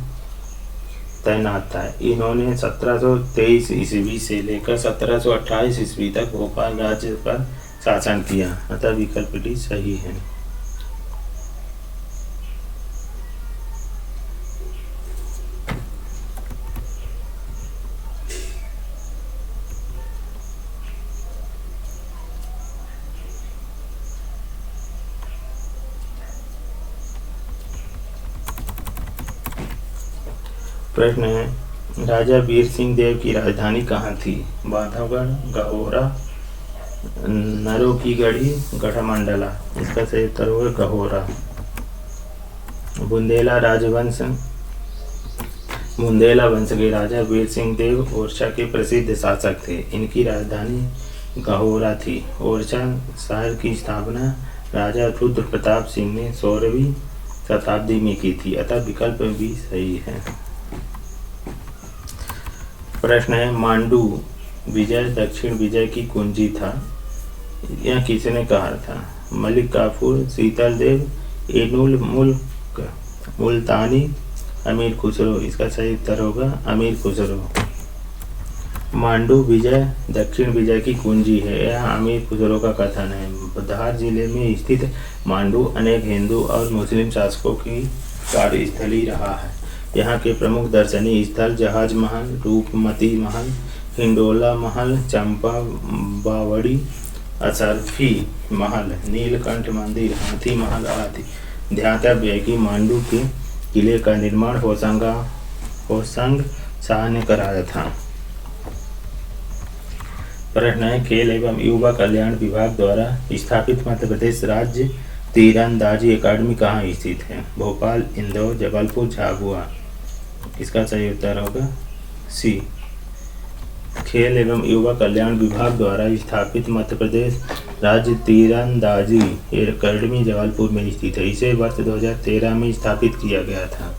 तैनात था। इन्होंने 1723 ईस्वी से लेकर 1728 ईस्वी तक भोपाल राज्य पर शासन किया। अतः विकल्प डी सही है। प्रश्न है, राजा वीर सिंह देव की राजधानी कहाँ थी? बांधवगढ़, गहोरा, नरों की गढ़ी, गढ़मंडला। इसका सही उत्तर होगा गहोरा। बुंदेला वंश के राजा वीर सिंह देव ओरछा के प्रसिद्ध शासक थे। इनकी राजधानी गहोरा थी। ओरछा शहर की स्थापना राजा रुद्र प्रताप सिंह ने 16वीं शताब्दी में की थी। अतः विकल्प भी सही है। प्रश्न है, मांडू विजय दक्षिण विजय की कुंजी था। यह किसने कहा था? मलिक काफूर, शीतल देव, एनुल मुल्क मुल्तानी, अमीर खुसरो। इसका सही उत्तर होगा अमीर खुसरो। मांडू विजय दक्षिण विजय की कुंजी है, यह अमीर खुसरो का कथन है। धार जिले में स्थित मांडू अनेक हिंदू और मुस्लिम शासकों की कार्यस्थली रहा है। यहाँ के प्रमुख दर्शनीय स्थल जहाज महल, रूपमती महल, हिंडोला महल, चंपा बावड़ी, असरफी महल, नीलकंठ मंदिर, हाथी महल आदि। ध्यातव्य है कि मांडू के किले का निर्माण होशंग शाह ने कराया था। प्रश्न है, खेल एवं युवा कल्याण विभाग द्वारा स्थापित मध्य प्रदेश राज्य तीरंदाजी अकादमी कहाँ स्थित है? भोपाल, इंदौर, जबलपुर, झाबुआ। इसका सही उत्तर होगा सी। खेल एवं युवा कल्याण विभाग द्वारा स्थापित मध्य प्रदेश राज्य तीरंदाजी अकादमी जबलपुर में स्थित है। इसे वर्ष 2013 में स्थापित किया गया था।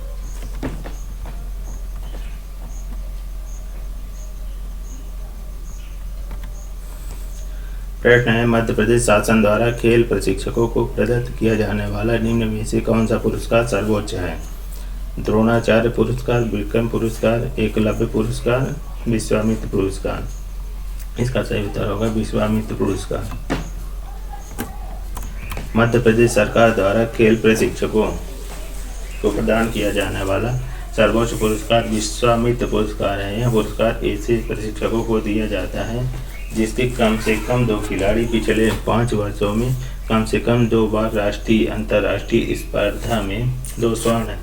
प्रश्न है, मध्य प्रदेश शासन द्वारा खेल प्रशिक्षकों को प्रदत्त किया जाने वाला निम्न में से कौन सा पुरस्कार सर्वोच्च है? द्रोणाचार्य पुरस्कार, विक्रम पुरस्कार, एकलव्य पुरस्कार, विश्वामित्र पुरस्कार। इसका सही उत्तर होगा विश्वामित्र पुरस्कार। मध्य प्रदेश सरकार द्वारा खेल प्रशिक्षकों को प्रदान किया जाने वाला सर्वोच्च पुरस्कार विश्वामित्र पुरस्कार है। यह पुरस्कार ऐसे प्रशिक्षकों को दिया जाता है जिसके कम से कम 2 खिलाड़ी पिछले 5 वर्षों में कम से कम 2 बार राष्ट्रीय अंतर्राष्ट्रीय स्पर्धा में 2 स्वर्ण,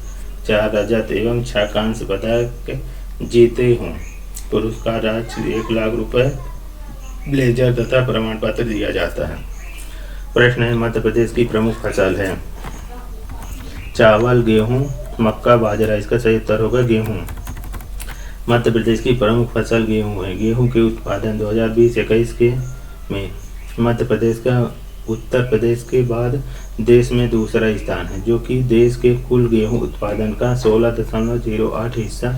4 रजत एवं 6 कांस्य पदक जीते हों। पुरस्कार राशि 1 लाख रुपए, ब्लेजर तथा प्रमाण पत्र दिया जाता है। प्रश्न है, मध्य प्रदेश की प्रमुख फसल है चावल, गेहूं, मक्का, बाजरा। इसका सही उत्तर होगा गेहूं। मध्य प्रदेश की प्रमुख फसल गेहूं है। गेहूं के उत्पादन 2020-21 के में मध्य प्रदेश का उत्तर प्रदेश के बाद देश में दूसरा स्थान है, जो कि देश के कुल गेहूं उत्पादन का 16.08 हिस्सा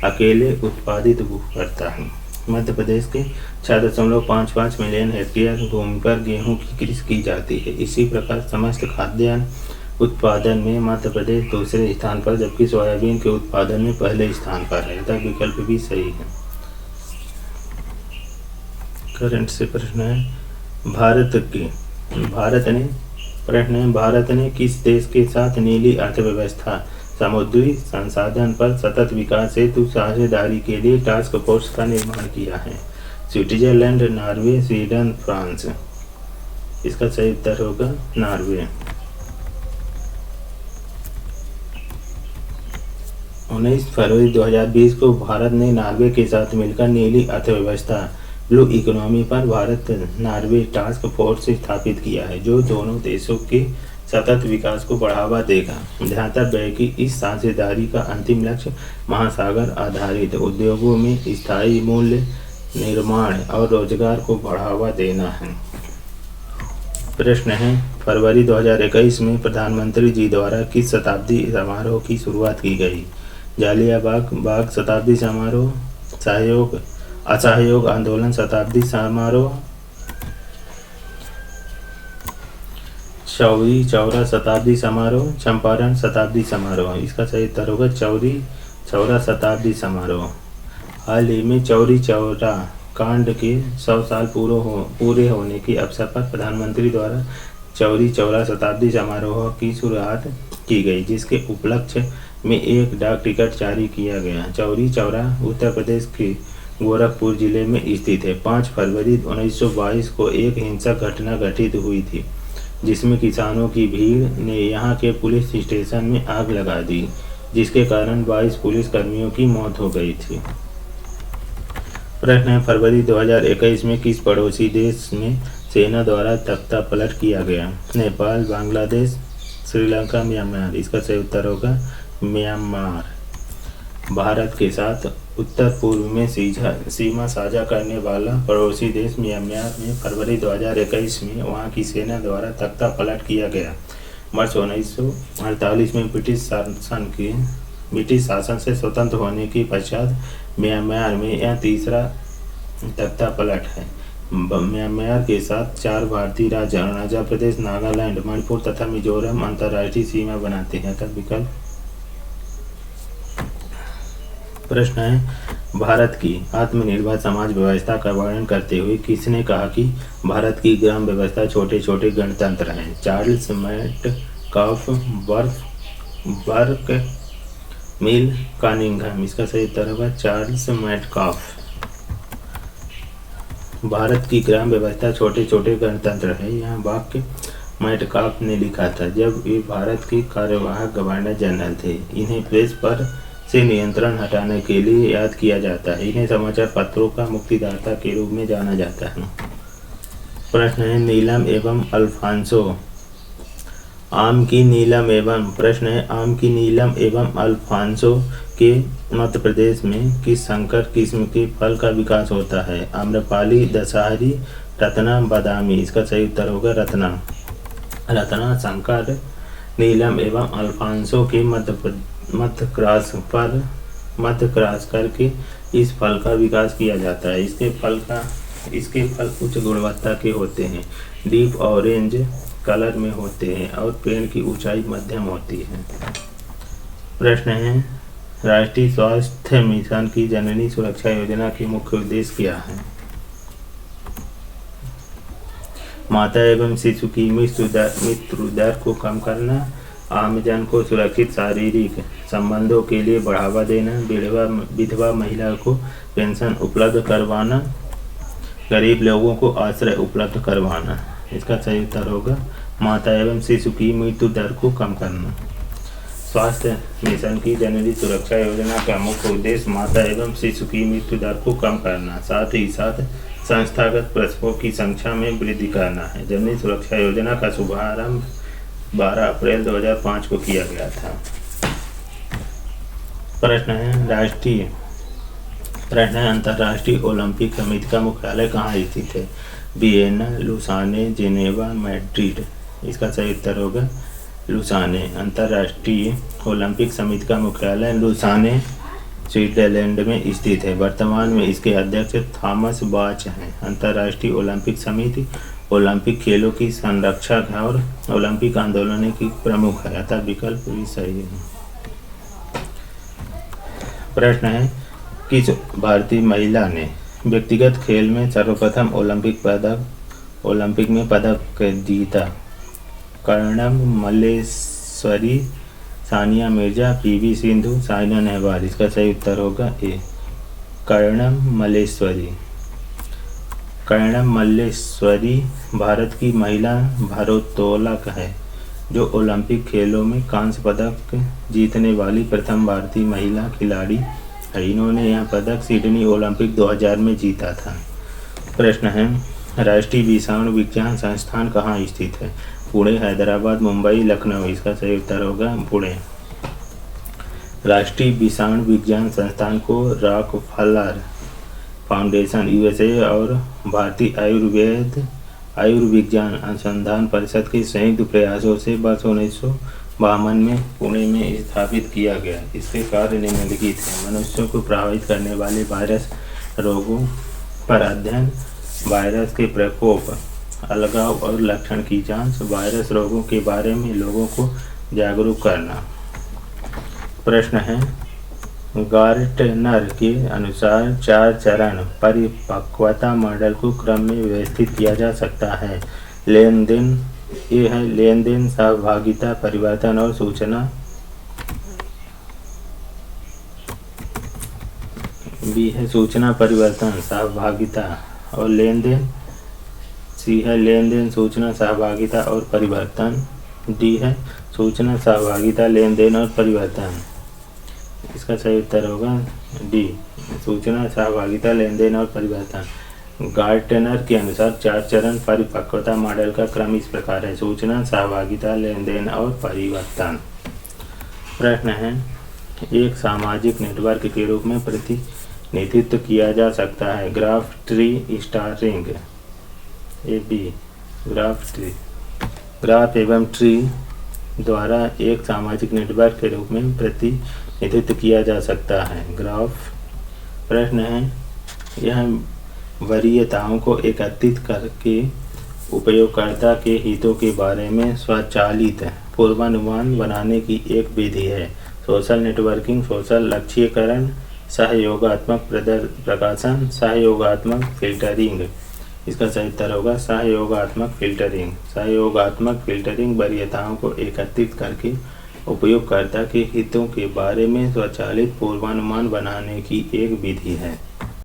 अकेले उत्पादित करता है। मध्य प्रदेश के 6.55 मिलियन हेक्टेयर भूमि पर गेहूं की कृषि की जाती है। इसी प्रकार समस्त खाद्यान्न उत्पादन में मध्य प्रदेश दूसरे स्थान पर, जबकि सोयाबीन के उत्पादन में पहले स्थान पर है। तब विकल्प भी सही है। करंट से प्रश्न है, भारत ने किस देश के साथ नीली अर्थव्यवस्था, समुद्री संसाधन पर सतत विकास हेतु साझेदारी के लिए टास्क फोर्स का निर्माण किया है? Switzerland, Norway, Sweden, France. इसका सही उत्तर होगा नॉर्वे। 19 फरवरी 2020 को भारत ने नॉर्वे के साथ मिलकर नीली अर्थव्यवस्था ब्लू इकोनॉमी पर भारत नॉर्वे टास्क फोर्स स्थापित किया है, जो दोनों देशों के सतत विकास को बढ़ावा देगा। ध्यातव्य है कि इस साझेदारी का अंतिम लक्ष्य महासागर आधारित उद्योगों में स्थायी मूल्य निर्माण और रोजगार को बढ़ावा देना है। प्रश्न है, फरवरी 2021 में प्रधानमंत्री जी द्वारा किस शताब्दी समारोह की शुरुआत की गई? जालियांवाला बाग शताब्दी समारोह, असहयोग आंदोलन शताब्दी समारोह, चौरी चौरा शताब्दी समारोह, चंपारण शताब्दी समारोह। इसका सही उत्तर होगा चौरी चौरा शताब्दी समारोह। हाल ही में चौरी चौरा कांड के 100 साल पूरे होने के अवसर पर प्रधानमंत्री द्वारा चौरी चौरा शताब्दी समारोह की शुरुआत की गई, जिसके उपलक्ष्य में एक डाक टिकट जारी किया गया। चौरी चौरा उत्तर प्रदेश के गोरखपुर जिले में स्थित है। 5 फरवरी 1922 को एक हिंसक घटना घटित हुई थी, जिसमें किसानों की भीड़ ने यहां के पुलिस स्टेशन में आग लगा दी, जिसके कारण 22 पुलिस कर्मियों की मौत हो गई थी। प्रश्न है, फरवरी 2021 में किस पड़ोसी देश में सेना द्वारा तख्ता पलट किया गया? नेपाल, बांग्लादेश, श्रीलंका, म्यांमार। इसका सही उत्तर होगा म्यांमार। भारत के साथ उत्तर पूर्व में सीमा साझा करने वाला पड़ोसी देश म्यांमार में फरवरी 2021 में वहां की सेना द्वारा तख्ता पलट किया गया। वर्ष 1948 में ब्रिटिश शासन से स्वतंत्र होने के पश्चात म्यांमार में यह तीसरा तख्ता पलट है। म्यांमार के साथ 4 भारतीय राज्य अरुणाचल प्रदेश, नागालैंड, मणिपुर तथा मिजोरम अंतर्राष्ट्रीय सीमा बनाते हैं। तब विकल्प। प्रश्न है, भारत की आत्मनिर्भर समाज व्यवस्था का वर्णन करते हुए किसने कहा कि भारत की ग्राम व्यवस्था छोटे छोटे गणतंत्र हैं? चार्ल्स मेटकाफ, बर्क मिल, कानिंघम। इसका सही उत्तर होगा चार्ल्स मेटकाफ। भारत की ग्राम व्यवस्था छोटे छोटे गणतंत्र है, यह वाक्य मेटकाफ ने लिखा था जब वे भारत के कार्यवाहक गवर्नर जनरल थे। इन्हें प्रेस पर से नियंत्रण हटाने के लिए याद किया जाता है। इन्हें समाचार पत्रों का मुक्तिदाता के रूप में जाना जाता है। प्रश्न है, नीलम एवं अल्फांसो आम की नीलम एवं अल्फांसो के मध्य प्रदेश में किस संकर किस्म के फल का विकास होता है? आम्रपाली, दशहरी, रत्ना, बादामी। इसका सही उत्तर होगा रत्ना संकर नीलम एवं अल्फांसो के मध्य क्रॉस करके इस फल का विकास किया जाता है। इसके फल का इसके फल उच्च गुणवत्ता के होते हैं, डीप ऑरेंज कलर में होते हैं और पेड़ की ऊंचाई मध्यम होती है। प्रश्न है, राष्ट्रीय स्वास्थ्य मिशन की जननी सुरक्षा योजना के मुख्य उद्देश्य क्या है? माता एवं शिशु की मृत्यु दर को कम करना, आमजन को सुरक्षित शारीरिक संबंधों के लिए बढ़ावा देना, विधवा महिला को पेंशन उपलब्ध करवाना, गरीब लोगों को आश्रय उपलब्ध करवाना। इसका सही उत्तर होगा माता एवं शिशु की मृत्यु दर को कम करना। स्वास्थ्य मिशन की जननी सुरक्षा योजना का मुख्य उद्देश्य माता एवं शिशु की मृत्यु दर को कम करना, साथ ही साथ संस्थागत प्रसवों की संख्या में वृद्धि करना है। जननी सुरक्षा योजना का शुभारंभ 12 अप्रैल 2005 को किया गया था। प्रश्न है अंतर्राष्ट्रीय ओलंपिक समिति का मुख्यालय कहाँ स्थित है? Vienna, Lausanne, Geneva, Madrid. इसका सही उत्तर होगा लुसाने। अंतर्राष्ट्रीय ओलंपिक समिति का मुख्यालय लुसाने स्विट्जरलैंड में स्थित है। वर्तमान में इसके अध्यक्ष थॉमस बाच हैं। अंतर्राष्ट्रीय ओलंपिक समिति ओलंपिक खेलों की संरक्षक है और ओलंपिक आंदोलन की प्रमुख है, अतः विकल्प भी सही है। प्रश्न है, किस भारतीय महिला ने व्यक्तिगत खेल में सर्वप्रथम ओलंपिक में पदक जीता? कर्णम मल्लेश्वरी, सानिया मिर्जा, पीवी सिंधु, साइना नेहवाल। इसका सही उत्तर होगा ए, कर्णम मल्लेश्वरी। कर्णम मल्लेश्वरी भारत की महिला भारोत्तोलक है जो ओलंपिक खेलों में कांस्य पदक जीतने वाली प्रथम भारतीय महिला खिलाड़ी है। इन्होंने यह पदक सिडनी ओलंपिक 2000 में जीता था। प्रश्न है, राष्ट्रीय विषाणु विज्ञान संस्थान कहाँ स्थित है? पुणे, हैदराबाद, मुंबई, लखनऊ। इसका सही उत्तर होगा पुणे। राष्ट्रीय विषाणु विज्ञान संस्थान को रॉकफेलर फाउंडेशन यूएसए और भारतीय आयुर्विज्ञान अनुसंधान परिषद के संयुक्त प्रयासों से वर्ष 1952 में पुणे में स्थापित किया गया। इसके कार्य निम्नलिखित हैं: मनुष्यों को प्रभावित करने वाले वायरस रोगों पर अध्ययन, वायरस के प्रकोप, अलगाव और लक्षण की जांच, वायरस रोगों के बारे में लोगों को जागरूक करना। प्रश्न है, गार्टनर के अनुसार 4 चरण परिपक्वता मॉडल को क्रम में व्यवस्थित किया जा सकता है। लेन देन, सहभागिता, परिवर्तन और सूचना। बी है सूचना, परिवर्तन, सहभागिता और लेन देन। सी है लेन देन, सूचना, सहभागिता और परिवर्तन। डी है सूचना, सहभागिता, लेन देन और परिवर्तन। इसका सही उत्तर होगा डी, सूचना, सहभागिता, लेन देन और परिवर्तन। गार्टनर के अनुसार 4 चरण परिपक्वता मॉडल का क्रम इस प्रकार है: सूचना, सहभागिता, लेन देन और परिवर्तन। प्रश्न है, एक सामाजिक नेटवर्क के रूप में प्रतिनिधित्व किया जा सकता है। Graph, tree, star ring. A B, graph एवं ट्री द्वारा एक सामाजिक नेटवर्क के रूप में प्रतिनिधित्व किया जा सकता है। ग्राफ। प्रश्न है, यह वरीयताओं को एकत्रित करके उपयोगकर्ता के हितों के बारे में स्वचालित पूर्वानुमान बनाने की एक विधि है। सोशल नेटवर्किंग, सोशल लक्ष्यीकरण, सहयोगात्मक प्रकाशन, सहयोगात्मक फिल्टरिंग। इसका सही उत्तर होगा सहयोगात्मक फिल्टरिंग। सहयोगात्मक फिल्टरिंग वरीयताओं को एकत्रित करके उपयोगकर्ता के हितों के बारे में स्वचालित पूर्वानुमान बनाने की एक विधि है।